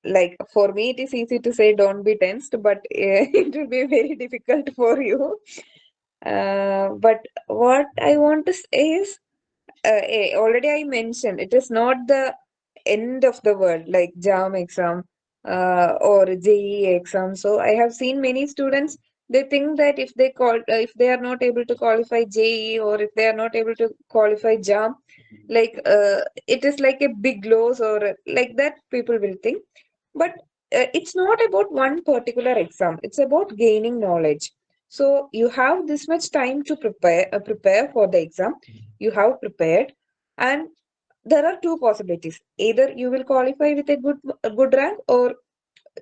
like for me, it is easy to say don't be tensed, but it will be very difficult for you. But what I want to say is, already I mentioned, it is not the end of the world like JAM exam or JEE exam. So I have seen many students, they think that if they are not able to qualify JE, or if they are not able to qualify JAM, like it is like a big loss, or like that people will think. But it's not about one particular exam. It's about gaining knowledge. So you have this much time to prepare for the exam. You have prepared, and there are two possibilities. Either you will qualify with a good rank, or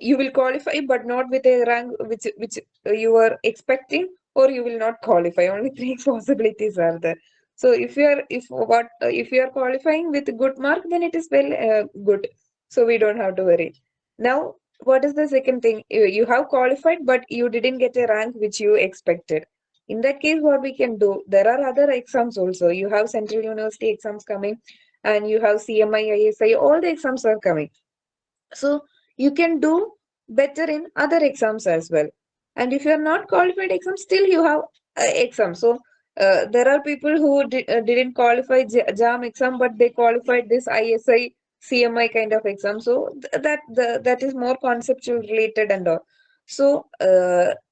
you will qualify but not with a rank which you are expecting, or you will not qualify. Only three possibilities are there. So if you are qualifying with good mark, then it is well good, so we don't have to worry. Now, what is the second thing? You have qualified but you didn't get a rank which you expected. In that case, what we can do, there are other exams also. You have central university exams coming, and you have CMI, ISI, all the exams are coming. So you can do better in other exams as well. And if you are not qualified exam, still you have exam. So there are people who didn't qualify JAM exam, but they qualified this ISI, CMI kind of exam. So that is more conceptual related and all. So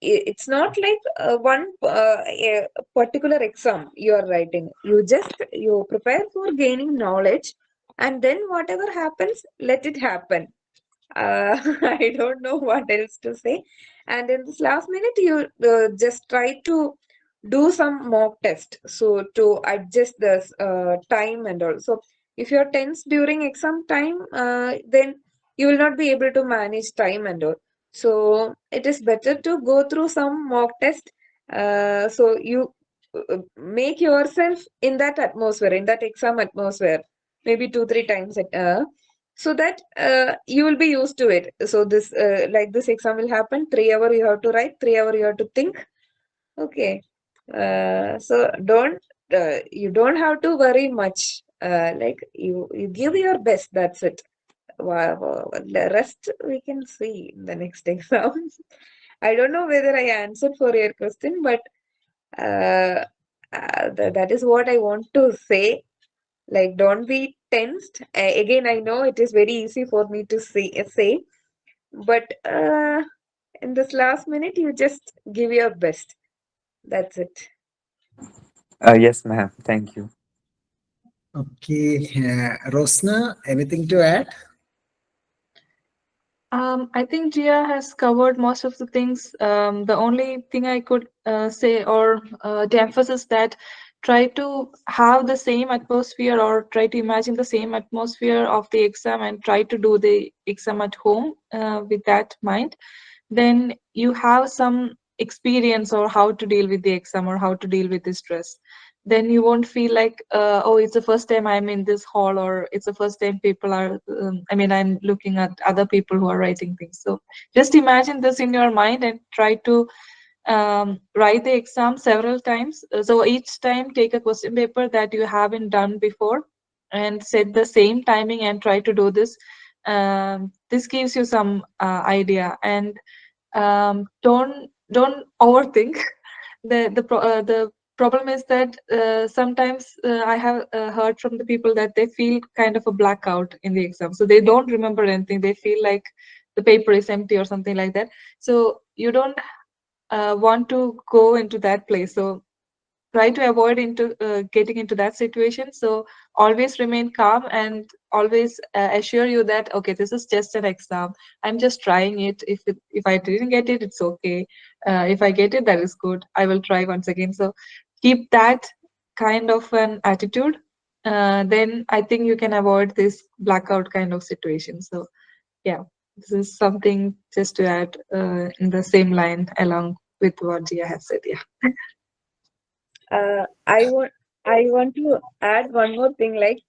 it's not like one a particular exam you are writing. You prepare for gaining knowledge, and then whatever happens, let it happen. I don't know what else to say. And in this last minute, you just try to do some mock test. So to adjust the time and all. So if you're tense during exam time, then you will not be able to manage time and all. So it is better to go through some mock test. So you make yourself in that atmosphere, in that exam atmosphere, maybe 2-3 times so that you will be used to it. So this like this exam will happen. 3 hours you have to write, 3 hours you have to think. Okay. So you don't have to worry much. Like you give your best. That's it. Wow, the rest we can see in the next exam. I don't know whether I answered for your question, but uh, that is what I want to say. Like, don't be tensed. Again, I know it is very easy for me to say, but in this last minute, you just give your best. That's it. Yes, ma'am. Thank you. Okay, Rosna, anything to add? I think Jiya has covered most of the things. The only thing I could say or to emphasize that try to have the same atmosphere, or try to imagine the same atmosphere of the exam, and try to do the exam at home with that mind. Then you have some experience or how to deal with the exam or how to deal with the stress. Then you won't feel like oh, it's the first time I'm in this hall, or it's the first time people are I'm looking at other people who are writing things. So just imagine this in your mind and try to write the exam several times. So each time take a question paper that you haven't done before and set the same timing and try to do this. This gives you some idea. And don't overthink. The problem is that sometimes I have heard from the people that they feel kind of a blackout in the exam, so they don't remember anything. They feel like the paper is empty or something like that. So you don't want to go into that place. So try to avoid into getting into that situation. So always remain calm and always assure you that okay, this is just an exam. I'm just trying it. If I didn't get it, it's okay. If I get it, that is good. I will try once again. So keep that kind of an attitude. Then I think you can avoid this blackout kind of situation. So yeah, this is something just to add in the same line along with what Jiya has said. Yeah. Uh, I want I want to add one more thing. Like,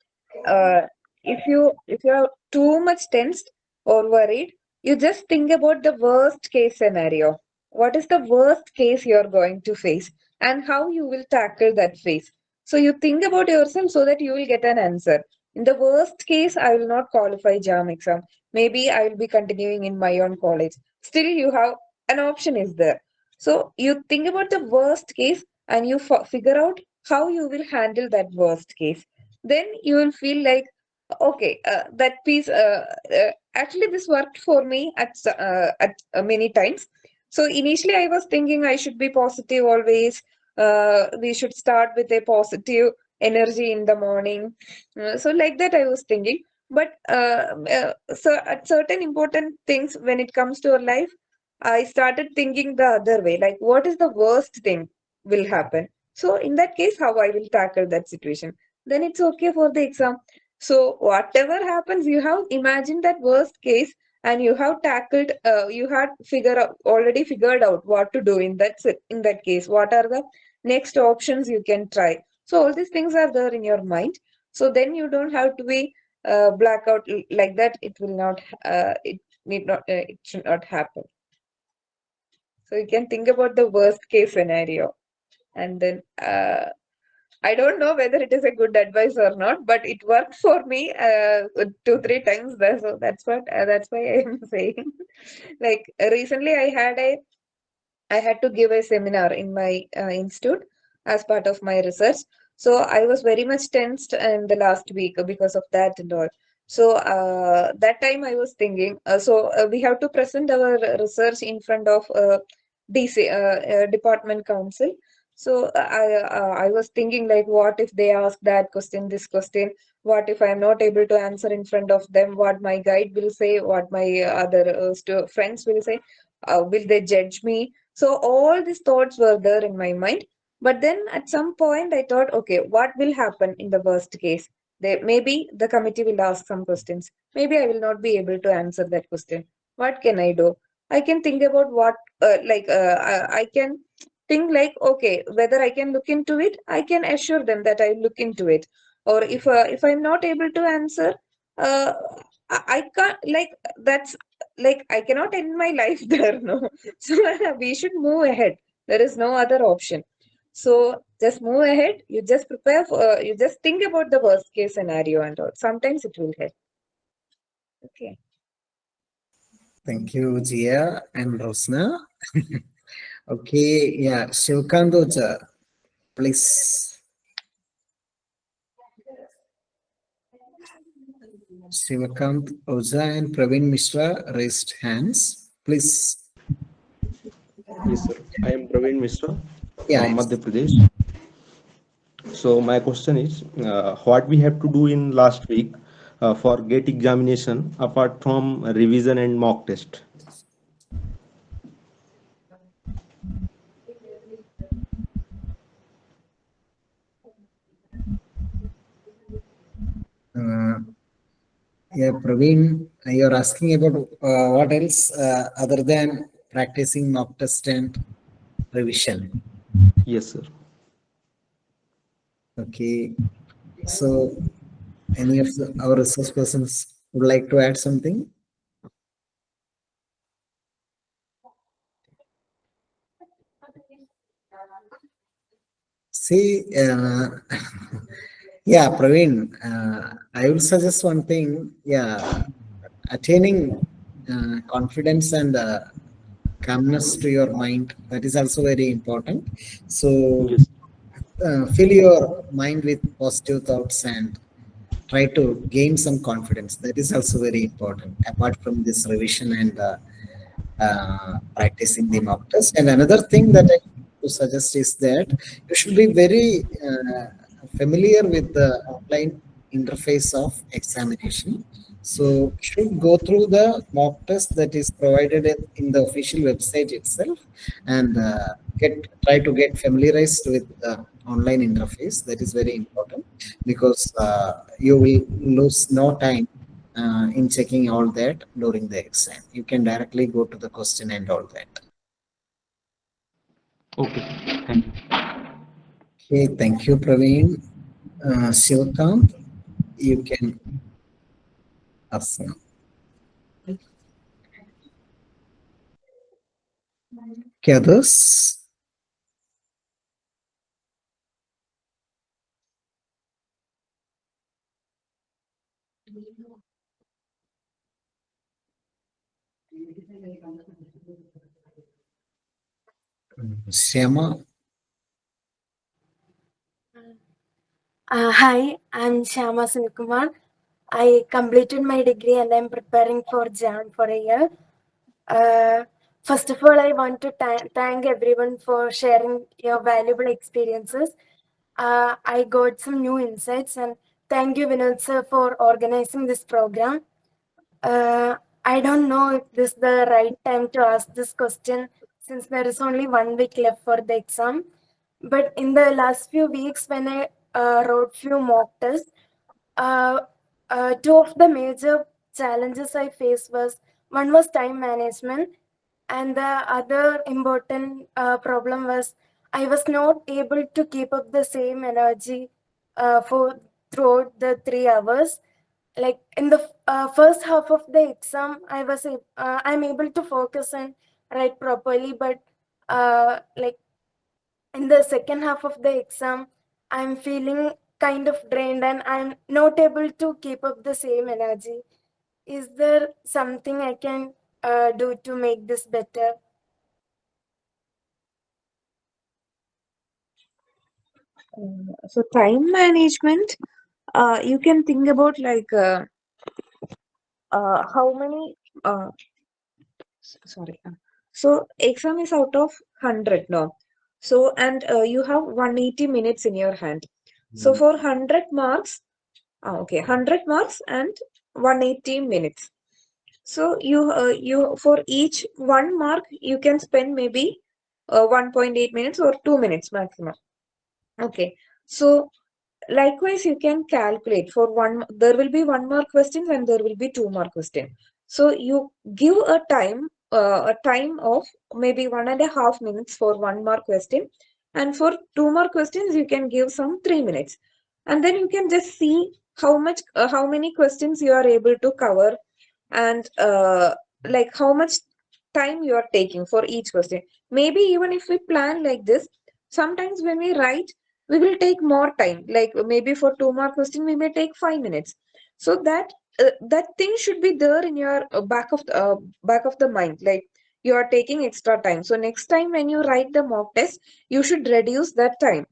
uh, if you are too much tensed or worried, you just think about the worst case scenario. What is the worst case you are going to face, and how you will tackle that phase? So you think about yourself so that you will get an answer. In the worst case, I will not qualify JAM exam. Maybe I will be continuing in my own college. Still, you have an option is there. So you think about the worst case, and you figure out how you will handle that worst case. Then you will feel like, okay, that piece actually this worked for me at many times. So initially I was thinking I should be positive always. We should start with a positive energy in the morning. So like that I was thinking. But so at certain important things when it comes to our life, I started thinking the other way. Like, what is the worst thing will happen? So in that case, how I will tackle that situation? Then it's okay for the exam. So whatever happens, you have imagined that worst case and you have tackled you had already figured out what to do in that case, what are the next options you can try. So all these things are there in your mind, so then you don't have to be blackout like that. It will not it should not happen. So you can think about the worst case scenario, and then I don't know whether it is a good advice or not, but it worked for me 2 3 times. So that's why I am saying. Like recently, I had to give a seminar in my institute as part of my research. So I was very much tensed in the last week because of that and all. So that time I was thinking, we have to present our research in front of DC department council. So I was thinking like, what if they ask that question, this question? What if I am not able to answer in front of them? What my guide will say? What my other friends will say? Will they judge me? So all these thoughts were there in my mind. But then at some point I thought, okay, what will happen in the worst case? Maybe the committee will ask some questions. Maybe I will not be able to answer that question. What can I do? I can think about I can think like, okay, whether I can look into it, I can assure them that I look into it. Or if I'm not able to answer, uh, I can't like that's like I cannot end my life there, no. So we should move ahead. There is no other option. So just move ahead. You just prepare for, you just think about the worst case scenario and all. Sometimes it will help. Okay. Thank you, Jiya and Rosna. Okay, yeah, 𝐂𝐒𝐈�, please. 𝐂𝐒𝐈� and Praveen Mishra raised hands. Please. Yes, sir. I am Praveen Mishra Yeah, from Madhya Pradesh. So my question is, what we have to do in last week for GATE examination apart from revision and mock test? yeah, Praveen, you're asking about what else other than practicing mock test and revision. Yes, sir. Okay, so any of our resource persons would like to add something? See, yeah, Praveen, I will suggest one thing. Yeah, attaining confidence and calmness to your mind, that is also very important. So Yes. fill your mind with positive thoughts and try to gain some confidence. That is also very important, apart from this revision and practicing the mock test. And another thing that I want to suggest is that you should be very familiar with the online interface of examination. So you should go through the mock test that is provided in the official website itself and try to get familiarized with the online interface. That is very important because you will lose no time in checking all that during the exam. You can directly go to the question and all that. Okay. Thank you. Okay, thank you, Praveen. 𝐂𝐒𝐈�, you can ask now. Okay, others? Shyama? Hi, I'm 𝐂𝐒𝐈𝐑 Kumar. I completed my degree and I'm preparing for JAM for a year. First of all, I want to thank everyone for sharing your valuable experiences. I got some new insights, and thank you, Vinod sir, for organizing this program. I don't know if this is the right time to ask this question since there is only 1 week left for the exam. But in the last few weeks, when I wrote few mock tests, uh, two of the major challenges I faced was one was time management, and the other important problem was I was not able to keep up the same energy for throughout the 3 hours. Like in the first half of the exam, I'm able to focus and write properly, but like in the second half of the exam, I'm feeling kind of drained and I'm not able to keep up the same energy. Is there something I can do to make this better? So time management, you can think about like how many. Sorry. So exam is out of 100 now. So and you have 180 minutes in your hand. So for 100 marks, okay, 100 marks and 180 minutes. So you for each 1 mark you can spend maybe 1.8 minutes or 2 minutes maximum. Okay. So likewise, you can calculate for there will be 1 mark questions and there will be 2 mark question. So you give a time of maybe 1.5 minutes for 1 mark question, and for 2 mark questions you can give some 3 minutes, and then you can just see how many questions you are able to cover, and like how much time you are taking for each question. Maybe even if we plan like this, sometimes when we write we will take more time, like maybe for 2 mark question we may take 5 minutes. So that thing should be there in your back of the mind, like you are taking extra time. So next time when you write the mock test, you should reduce that time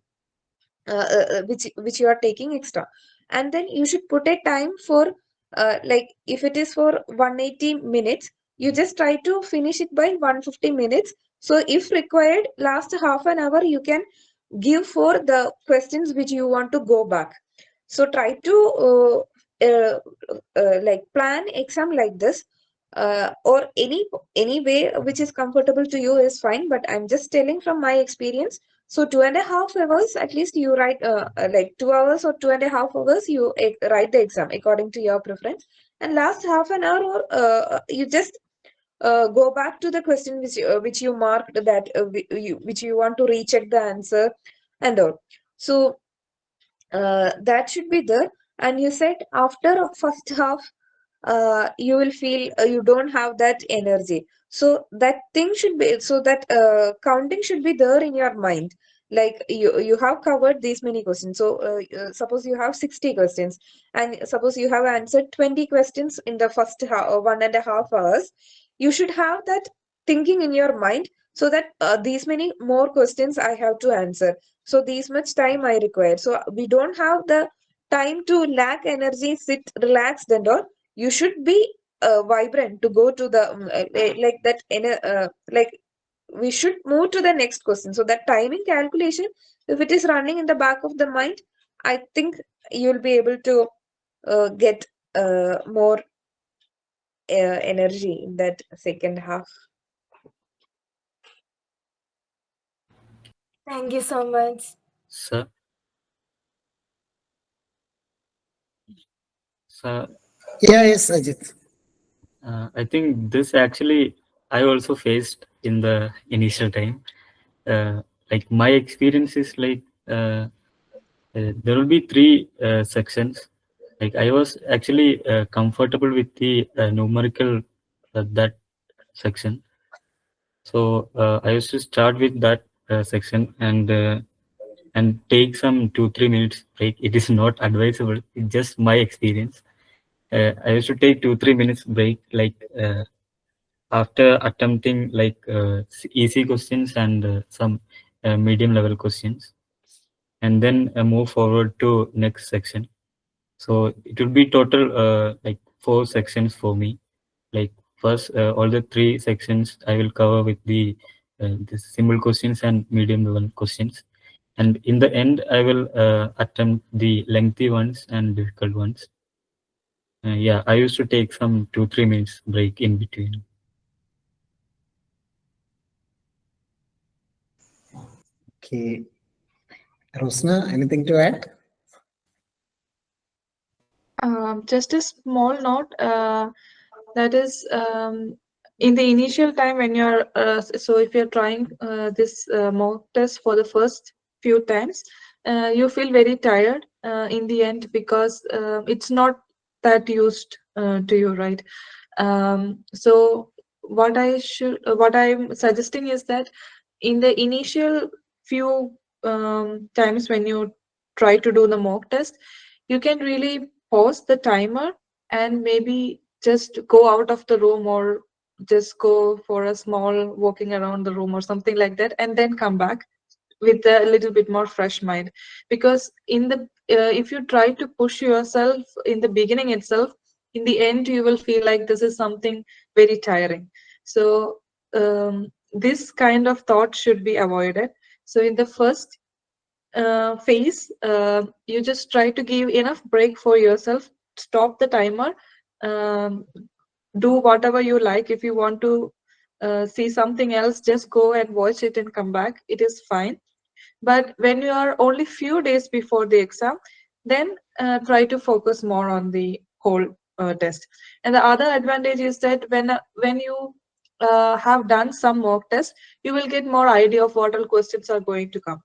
which you are taking extra, and then you should put a time for like if it is for 180 minutes, you just try to finish it by 150 minutes. So if required, last half an hour you can give for the questions which you want to go back. So try to like plan exam like this, or any way which is comfortable to you is fine, but I'm just telling from my experience. So 2.5 hours at least you write, like 2 hours or 2.5 hours you write the exam according to your preference, and last half an hour or you just go back to the question which you marked, that which you want to recheck the answer and all. So that should be there. And you said after first half you will feel you don't have that energy. So that thing should be, so that counting should be there in your mind, like you have covered these many questions. So suppose you have 60 questions, and suppose you have answered 20 questions in the first 1.5 hours, you should have that thinking in your mind, so that these many more questions I have to answer, so these much time I require. So we don't have the time to lack energy, sit relaxed and all. You should be vibrant to go to the like that like we should move to the next question. So that timing calculation, if it is running in the back of the mind, I think you'll be able to get more energy in that second half. Thank you so much. Sir, sir, Yes, Ajit. I think this actually I also faced in the initial time. Like my experience is like there will be three sections. Like I was actually comfortable with the numerical that section. So I used to start with that section and take some 2-3 minutes break. It is not advisable. It's just my experience. I used to take 2-3 minutes break, like after attempting like easy questions and some medium level questions, and then move forward to next section. So it will be total like 4 sections for me. Like first all the three sections I will cover with the simple questions and medium level questions, and in the end I will attempt the lengthy ones and difficult ones. Yeah, I used to take some 2-3 minutes break in between. Okay. Rosna, anything to add? Just a small note, that is, in the initial time when you're, so if you're trying this mock test for the first few times, you feel very tired in the end because it's not that used to you, right? So what I'm suggesting is that in the initial few times when you try to do the mock test, you can really pause the timer and maybe just go out of the room or just go for a small walking around the room or something like that, and then come back with a little bit more fresh mind. Because in the if you try to push yourself in the beginning itself, in the end you will feel like this is something very tiring. So this kind of thought should be avoided. So in the first phase, you just try to give enough break for yourself, stop the timer, um, do whatever you like. If you want to see something else, just go and watch it and come back, it is fine. But when you are only few days before the exam, then try to focus more on the whole test. And the other advantage is that when you have done some mock test, you will get more idea of what all questions are going to come.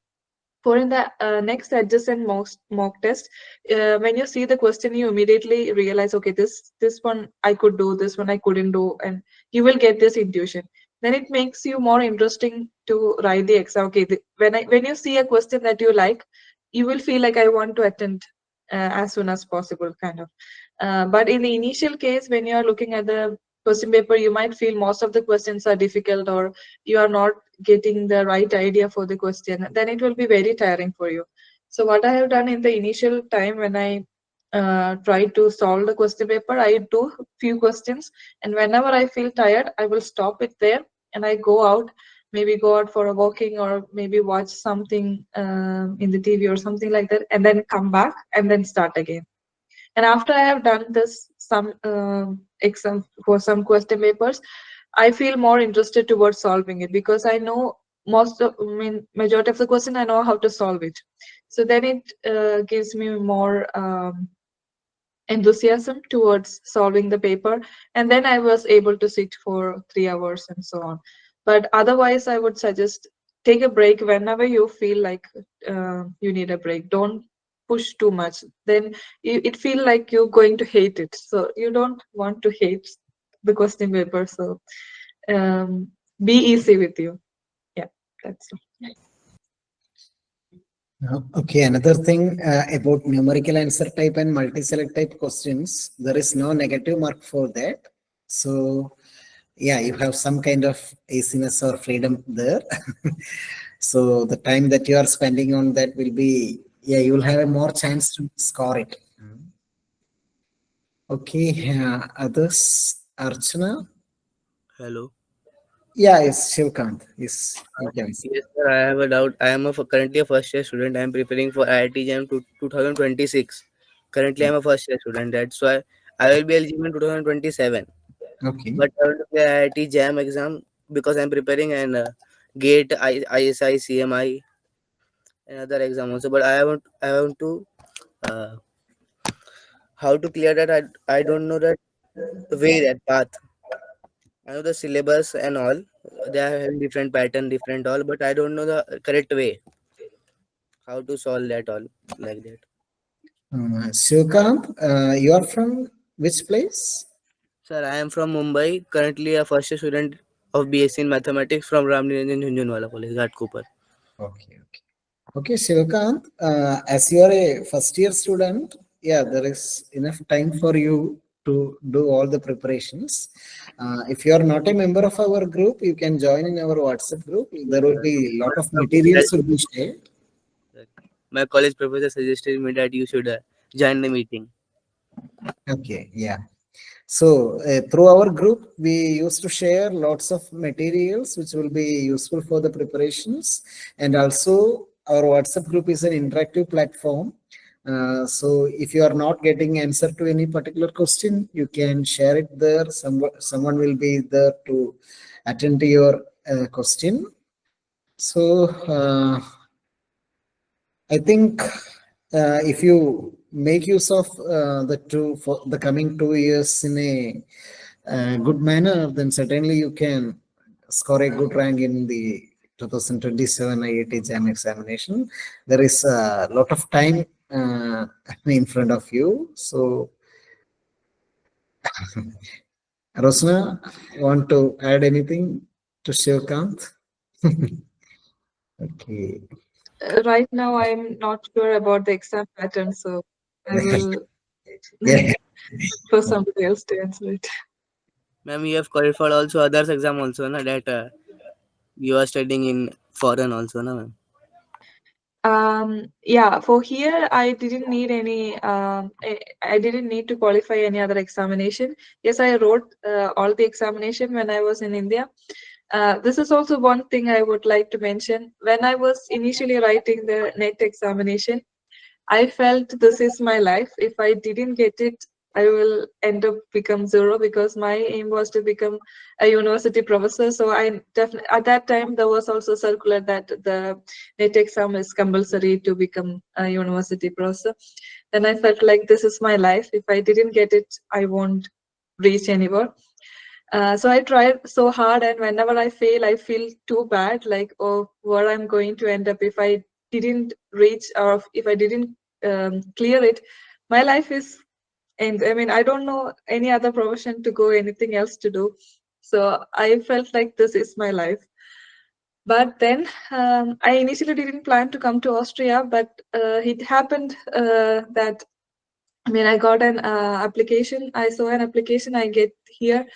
For in the next adjacent mock test, when you see the question, you immediately realize, okay, this one I could do, this one I couldn't do, and you will get this intuition. Then it makes you more interesting to write the exam. Okay, when you see a question that you like, you will feel like I want to attend as soon as possible, kind of. But in the initial case, when you are looking at the question paper, you might feel most of the questions are difficult, or you are not getting the right idea for the question. Then it will be very tiring for you. So what I have done in the initial time, when I try to solve the question paper, I do few questions, and whenever I feel tired, I will stop it there and I go out, maybe go out for a walking, or maybe watch something in the TV or something like that, and then come back and then start again. And after I have done this some exam for some question papers, I feel more interested towards solving it, because I know majority of the question I know how to solve it. So then it gives me more enthusiasm towards solving the paper, and then I was able to sit for 3 hours and so on. But otherwise, I would suggest take a break whenever you feel like you need a break. Don't push too much. Then it feel like you're going to hate it. So you don't want to hate the question paper. So be easy with you. Yeah, that's it. Okay, another thing about numerical answer type and multi-select type questions, there is no negative mark for that. So yeah, you have some kind of easiness or freedom there. So the time that you are spending on that will be, yeah, you will have a more chance to score it. Okay, others, Archana? Hello. Yeah, it's 𝐂𝐒𝐈𝐑. Yes, you can. Yes, sir. I have a doubt. I am currently a first year student. I am preparing for IIT JAM 2026. Currently, I am a first year student. That's why I will be eligible in 2027. Okay. But I want to play IIT JAM exam because I am preparing and GATE, ISI, CMI, and other exam also. But I want to uh, how to clear that. I don't know that way, that path. I know the syllabus and all. They are having different pattern, different all, but I don't know the correct way. How to solve that all like that. 𝐂𝐒𝐈𝐑, you are from which place? Sir, I am from Mumbai, currently a first year student of BSc in Mathematics from Ramniranjan Jhunjhunwala College, Ghatkopar. Okay, okay. Okay, 𝐂𝐒𝐈𝐑, as you are a first year student, yeah, there is enough time for you to do all the preparations. If you are not a member of our group, you can join in our WhatsApp group. There will be a lot of materials will be shared. My college professor suggested me that you should join the meeting. Okay, yeah. So through our group, we used to share lots of materials which will be useful for the preparations. And also our WhatsApp group is an interactive platform. So if you are not getting answer to any particular question, you can share it there. Someone will be there to attend to your question. So I think if you make use of for the coming 2 years in a good manner, then certainly you can score a good rank in the 2027 IIT JAM examination. There is a lot of time in front of you. So, Rosna, want to add anything to Shivkant? Okay. Right now, I'm not sure about the exam pattern, so I will Yeah. for somebody else to answer it. Ma'am, you have qualified also others exam also, na, that you are studying in foreign also, na, ma'am? Yeah, for here, I didn't need any, I didn't need to qualify any other examination. Yes, I wrote all the examination when I was in India. This is also one thing I would like to mention. When I was initially writing the NET examination, I felt this is my life. If I didn't get it, I will end up become zero, because my aim was to become a university professor. So I definitely, at that time, there was also circular that the NET exam is compulsory to become a university professor. Then I felt like this is my life. If I didn't get it, I won't reach anywhere. So I tried so hard, and whenever I fail, I feel too bad, like, oh, where I'm going to end up if I didn't reach, or if I didn't clear it. My life is, and I mean, I don't know any other profession to go, anything else to do. So I felt like this is my life. But then I initially didn't plan to come to Austria, but it happened that, I mean, I got an application. I saw an application I get here.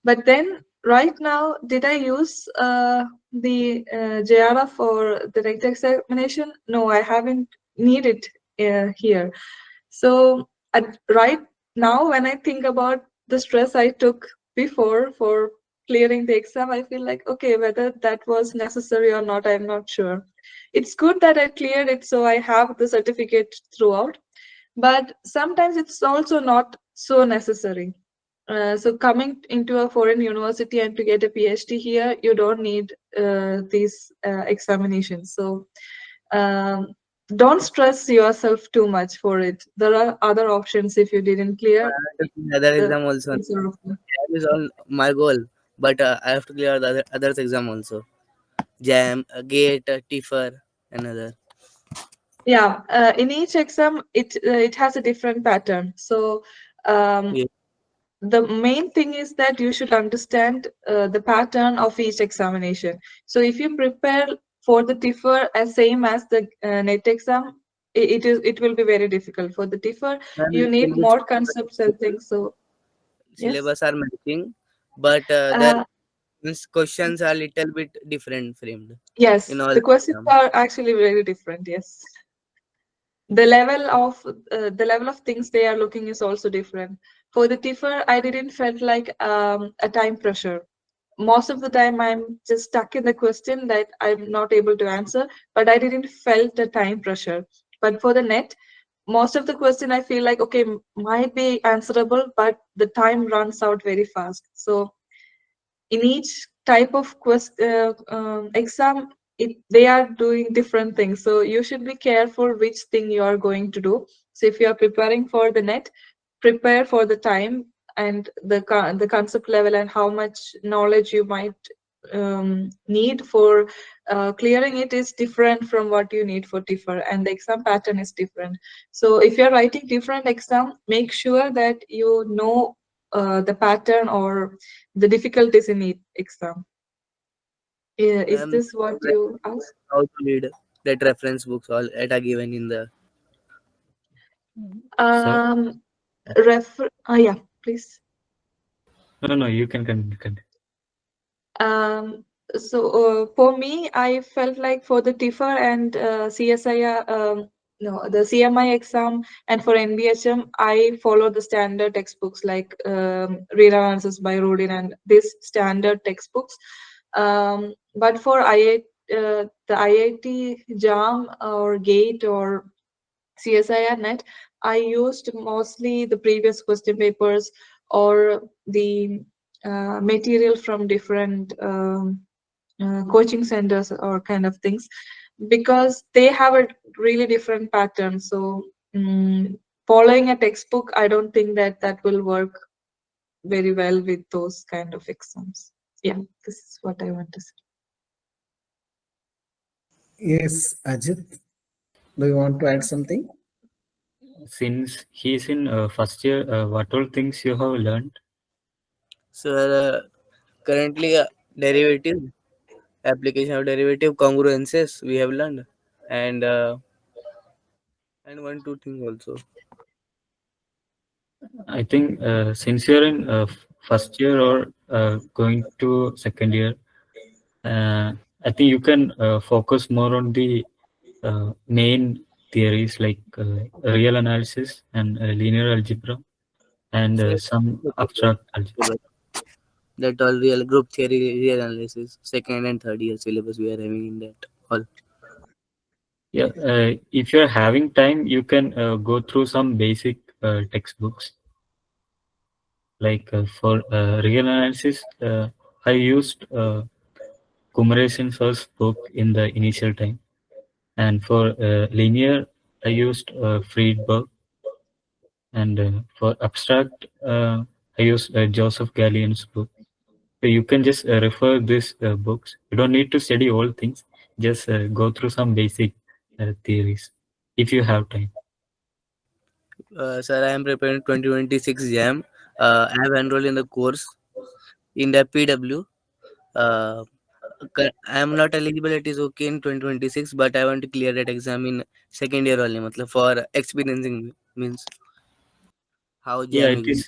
But then right now, did I use the JRF for the next examination? No, I haven't needed here. So right now, when I think about the stress I took before for clearing the exam, I feel like, okay, whether that was necessary or not, I'm not sure. It's good that I cleared it, so I have the certificate throughout. But sometimes it's also not so necessary. So coming into a foreign university and to get a PhD here, you don't need these examinations. So don't stress yourself too much for it. There are other options if you didn't clear. Other the exam also. answer of them. That is all my goal, but I have to clear the others exam also. JAM, GATE, TIFR, another. Yeah, in each exam, it has a different pattern. So Yeah. the main thing is that you should understand the pattern of each examination. So if you prepare for the TIFR as same as the NET exam, it will be very difficult. For the TIFR, Ma'am, you need little more concepts and things. So yes, syllabus are matching, but uh, questions are little bit different framed in yes, all the questions exam. are actually very different. Yes, the level of things they are looking is also different. For the TIFR, I didn't felt like a time pressure. Most of the time I'm just stuck in the question that I'm not able to answer, but I didn't felt the time pressure. But for the NET, most of the question I feel like, okay, might be answerable, but the time runs out very fast. So in each type of exam, they are doing different things. So you should be careful which thing you are going to do. So if you are preparing for the NET, prepare for the time and the concept level and how much knowledge you might need for clearing it is different from what you need for TIFR, and the exam pattern is different. So if you're writing different exam, make sure that you know the pattern or the difficulties in each exam. Is Ma'am, this what you asked? how to read that reference books all that are given in the. So Um, yeah, please. no, you can continue. So for me, I felt like for the TIFR and CSIR, the CMI exam and for NBHM, I follow the standard textbooks like Real Analysis by Rudin and these standard textbooks. But for the IIT JAM or GATE or CSIR net, I used mostly the previous question papers or the material from different coaching centers or kind of things, because they have a really different pattern. So following a textbook, I don't think that will work very well with those kind of exams. Yeah, this is what I want to say. Yes, Ajit, do you want to add something? Since he's in first year, what all things you have learned? So currently derivative, application of derivative, congruences we have learned, and one two things also. I think since you're in first year or going to second year, I think you can focus more on the main theories like real analysis and linear algebra and So some abstract algebra. that all real group theory, real analysis, second and third year syllabus we are having in that all. Yeah, if you're having time, you can go through some basic textbooks. Like for real analysis, I used Kumar's first book in the initial time, and for linear, I used Friedberg, and for abstract, I used Joseph Gallien's book. So you can just refer these books. You don't need to study all things. Just go through some basic theories if you have time. Sir, I am preparing 2026 JAM. I have enrolled in the course in the PW. I am not eligible. It is okay in 2026, but I want to clear that exam in second year only. Matlab for experiencing means how Yeah, JAM exam.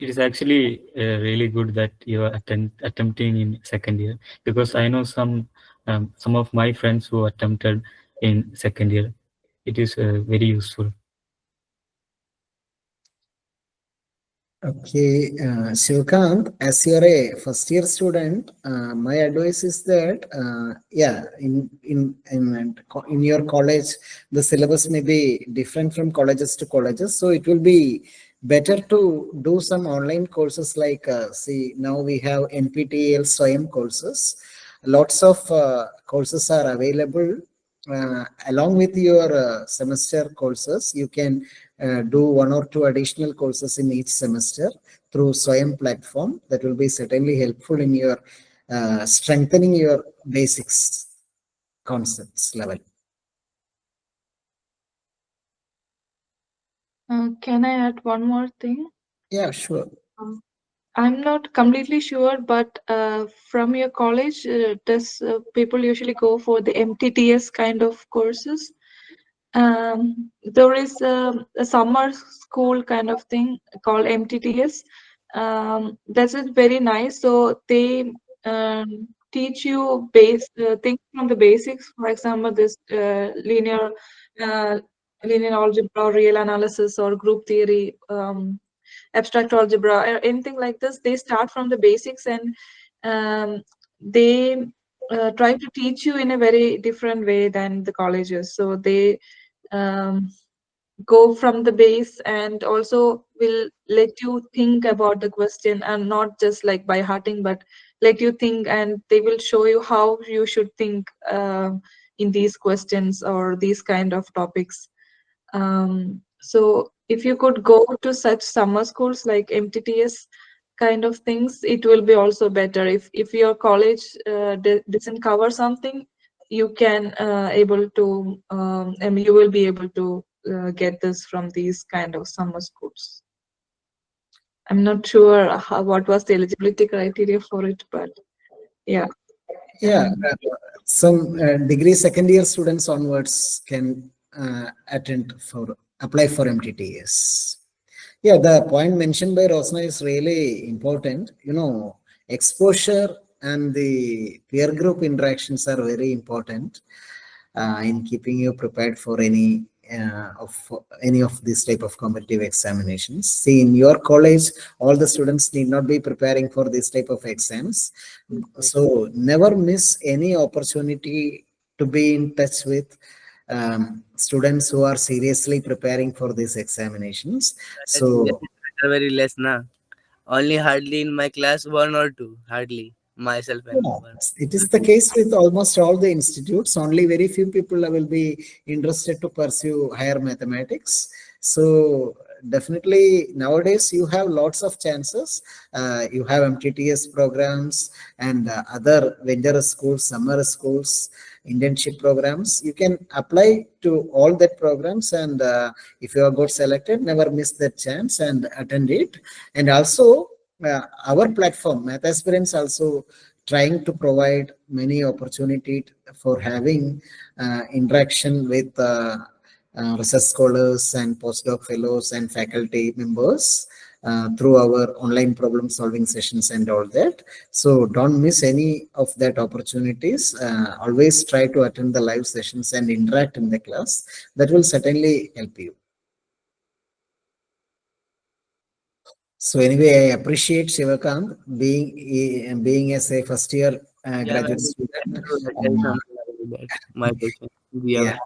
it is actually really good that you are attempting in second year, because I know some of my friends who attempted in second year. It is very useful. Okay, Shivkant, as you're a first year student, my advice is that, yeah, in your college, the syllabus may be different from colleges to colleges. So it will be better to do some online courses like, see, now we have NPTEL SWAYAM courses. Lots of courses are available. Along with your semester courses, you can do one or two additional courses in each semester through SWAYAM platform. That will be certainly helpful in your strengthening your basics concepts level. Can I add one more thing? Yeah, sure. I'm not completely sure, but from your college, does people usually go for the MTTS kind of courses? There is a summer school kind of thing called MTTS. That is very nice. So they teach you things from the basics. For example, this linear algebra, real analysis, or group theory, abstract algebra, or anything like this. They start from the basics, and they try to teach you in a very different way than the colleges. So they go from the base and also will let you think about the question, and not just like by hearting, but let you think, and they will show you how you should think in these questions or these kind of topics. So if you could go to such summer schools like MTTS kind of things, it will be also better. If your college doesn't cover something, you can able to you will be able to get this from these kind of summer schools. I'm not sure what was the eligibility criteria for it, but yeah. Yeah, some degree second year students onwards can apply for MTTS. Yeah, the point mentioned by Rosna is really important. You know, exposure and the peer group interactions are very important in keeping you prepared for any of any of these type of competitive examinations. See, in your college, all the students need not be preparing for this type of exams. So never miss any opportunity to be in touch with students who are seriously preparing for these examinations. So Very less, na. Only hardly in my class, one or two, hardly myself and yeah, one. it is the case with almost all the institutes. Only very few people will be interested to pursue higher mathematics. So definitely nowadays you have lots of chances. You have MTTS programs and other vendor schools, summer schools, internship programs. You can apply to all that programs, and if you are got selected, never miss that chance and attend it. And also our platform, Math Aspirants, also trying to provide many opportunity for having interaction with research scholars and postdoc fellows and faculty members through our online problem solving sessions and all that. So don't miss any of that opportunities. Always try to attend the live sessions and interact in the class. That will certainly help you. So anyway, I appreciate Shivakant being as a first year Yeah, graduate student. there is something like that. My question. Yeah,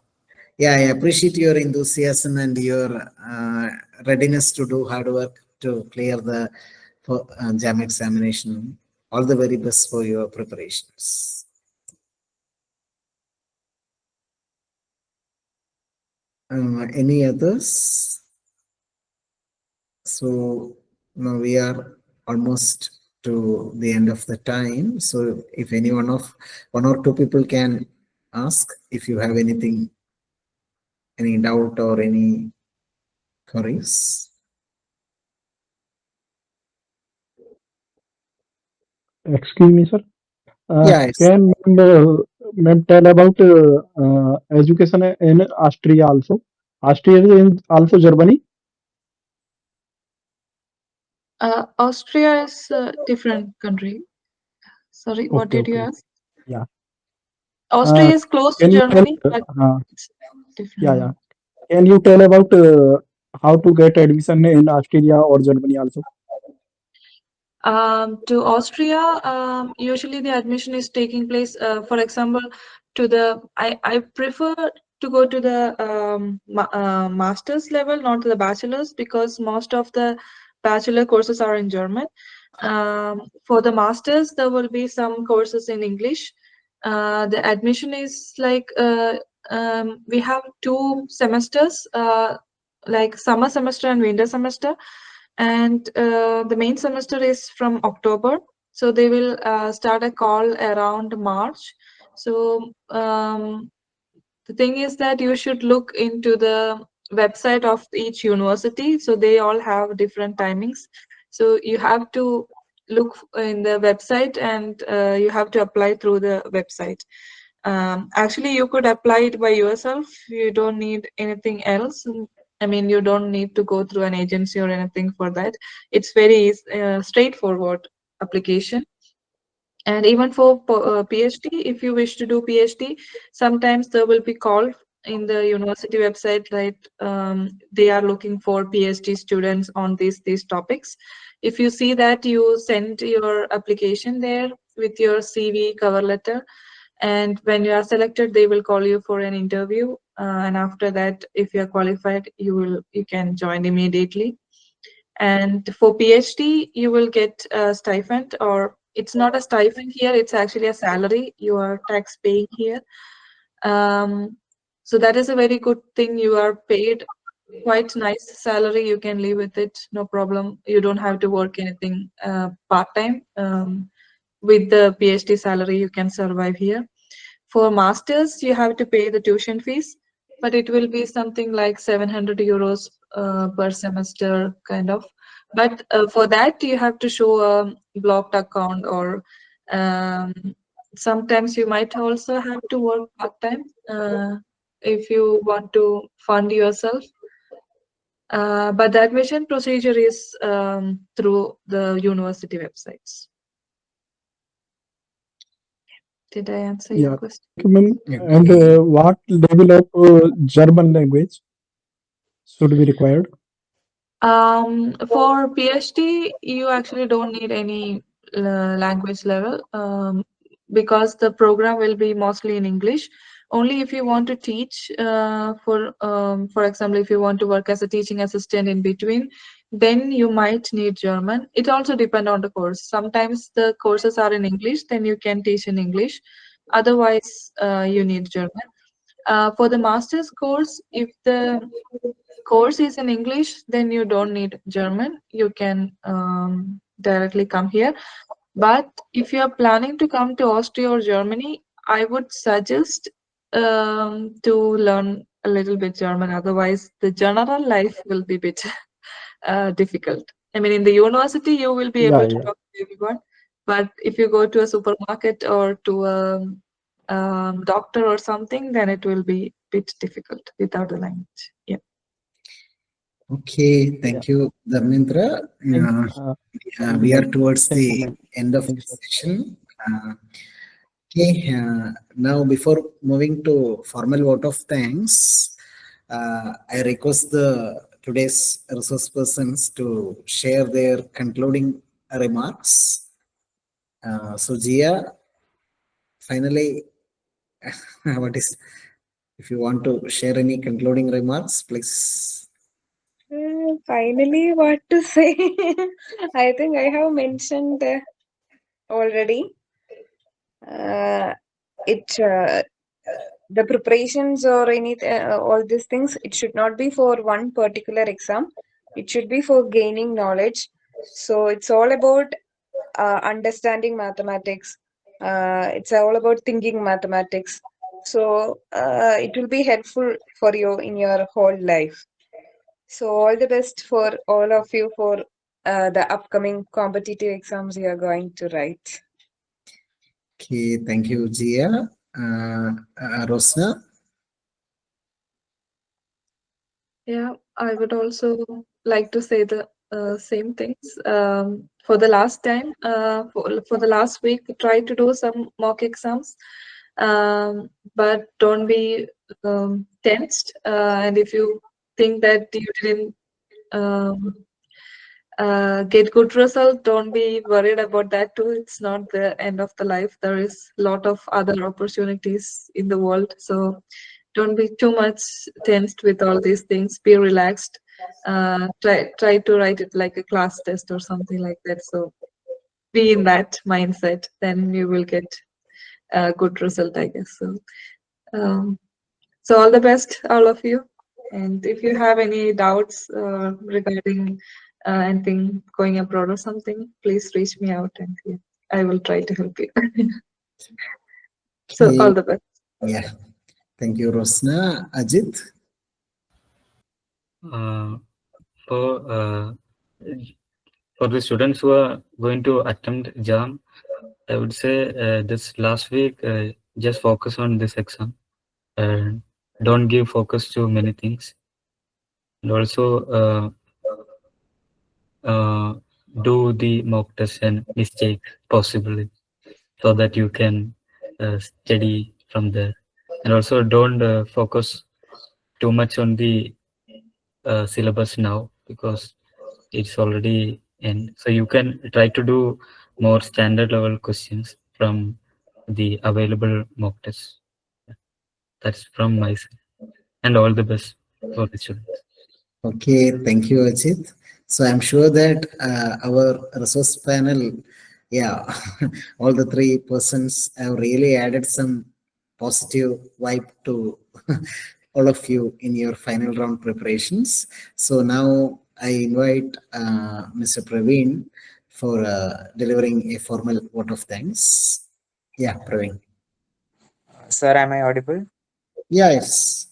yeah, I appreciate your enthusiasm and your readiness to do hard work to clear the JAM examination. All the very best for your preparations. Any others? So now we are almost to the end of the time. So if any one or two people can ask if you have anything, any doubt or any queries. Excuse me, sir. Yeah, Can ma'am tell about education in Austria also? Austria is also Germany. Austria is a different country. Sorry, what Okay, did you okay. ask? Yeah. Austria is close to Can you tell? Germany, but it's Yeah, different. yeah. Can you tell about how to get admission in Austria or Germany also? To Austria, usually the admission is taking place, for example, I prefer to go to the master's level, not to the bachelor's, because most of the bachelor courses are in German. For the master's, there will be some courses in English. The admission is like we have 2 semesters, like summer semester and winter semester, and the main semester is from October, so they will start a call around March. So the thing is that you should look into the website of each university, so they all have different timings, so you have to look in the website, and you have to apply through the website. Actually, you could apply it by yourself. You don't need anything else. I mean, you don't need to go through an agency or anything for that. It's very straightforward application. And even for PhD, if you wish to do PhD, sometimes there will be call in the university website, right? They are looking for PhD students on these topics. If you see that, you send your application there with your CV, cover letter, and when you are selected, they will call you for an interview. And after that, if you are qualified, you can join immediately. And for PhD, you will get a stipend, or it's not a stipend here, it's actually a salary you are tax paying here. So that is a very good thing. You are paid quite nice salary. You can live with it, no problem. You don't have to work anything part-time. With the PhD salary, you can survive here. For masters, you have to pay the tuition fees, but it will be something like 700 euros per semester, kind of. But for that, you have to show a blocked account, or um, sometimes you might also have to work part time if you want to fund yourself. But the admission procedure is through the university websites. Did I answer your Yeah. question? Thank you, ma'am. And Okay. what level of German language? should be required? For PhD, you actually don't need any language level because the program will be mostly in English. Only if you want to teach, for example, if you want to work as a teaching assistant in between, then you might need German. It also depends on the course. Sometimes the courses are in English, then you can teach in English. Otherwise, you need German. For the master's course, if the course is in English, then you don't need German. You can directly come here. But if you are planning to come to Austria or Germany, I would suggest to learn a little bit German. Otherwise, the general life will be a bit difficult. I mean, in the university, you will be able to Yeah. talk to everyone. But if you go to a supermarket or to a doctor or something, then it will be a bit difficult without the language. Yeah. Okay, thank you, Dharmendra. We are towards the end of the session. Okay, now before moving to formal vote of thanks, I request the today's resource persons to share their concluding remarks. So, Jiya, finally, what is, if you want to share any concluding remarks, please. Finally, what to say? I think I have mentioned already. The preparations or all these things, it should not be for one particular exam. It should be for gaining knowledge. So it's all about understanding mathematics. It's all about thinking mathematics. So it will be helpful for you in your whole life. So all the best for all of you for the upcoming competitive exams you are going to write. Okay, thank you, Jiya. Rosna? Yeah, I would also like to say the same things. For the last time, for the last week, try to do some mock exams, but don't be tensed. And if you think that you didn't get good result, don't be worried about that too. It's not the end of the life. There is a lot of other opportunities in the world. So don't be too much tensed with all these things. Be relaxed. Try to write it like a class test or something like that. So be in that mindset, then you will get a good result, I guess. So all the best, all of you. And if you have any doubts regarding anything going abroad or something, please reach me out and I will try to help you. So Okay. all the best. Yeah. Thank you, Rosna. Ajit? For the students who are going to attempt JAM, I would say this last week, just focus on this exam. Don't give focus to many things. And also do the mock test and mistakes possibly, so that you can study from there. And also don't focus too much on the syllabus now, because it's already in. So you can try to do more standard level questions from the available mock tests. That's from my side. And all the best for the students. Okay, thank you, Ajit. So I'm sure that our resource panel, yeah, all the three persons have really added some positive vibe to all of you in your final round preparations. So now I invite Mr. Praveen for delivering a formal vote of thanks. Yeah, Praveen. Sir, am I audible? Yes.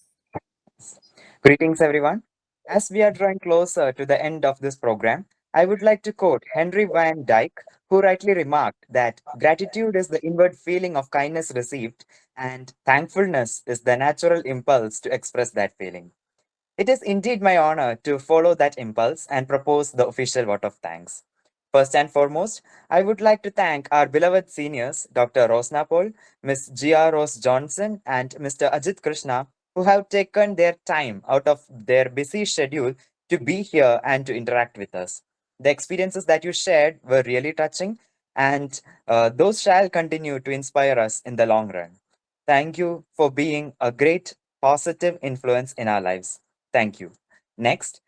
Greetings, everyone. As we are drawing closer to the end of this program, I would like to quote Henry Van Dyke, who rightly remarked that gratitude is the inward feeling of kindness received, and thankfulness is the natural impulse to express that feeling. It is indeed my honor to follow that impulse and propose the official vote of thanks. First and foremost, I would like to thank our beloved seniors, Dr. Rosna Paul, Ms. Jiya Rose Johnson, and Mr. Ajit Krishna, who have taken their time out of their busy schedule to be here and to interact with us. The experiences that you shared were really touching, and those shall continue to inspire us in the long run. Thank you for being a great positive influence in our lives. Thank you. Next,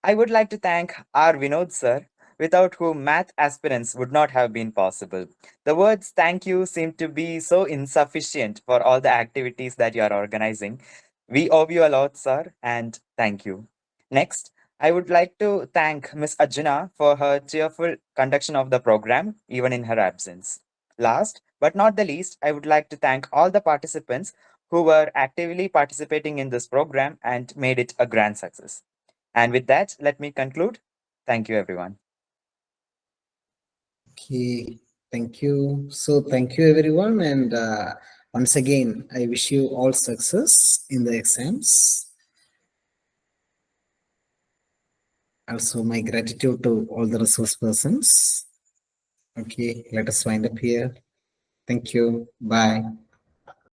I would like to thank our Vinod sir, without whom math aspirants would not have been possible. The words thank you seem to be so insufficient for all the activities that you are organizing. We owe you a lot, sir, and thank you. Next, I would like to thank Miss Arjuna for her cheerful conduction of the program, even in her absence. Last but not the least, I would like to thank all the participants who were actively participating in this program and made it a grand success. And with that, let me conclude. Thank you, everyone. Okay, thank you. So thank you everyone, and once again, I wish you all success in the exams. Also, my gratitude to all the resource persons. Okay, let us wind up here. Thank you. Bye.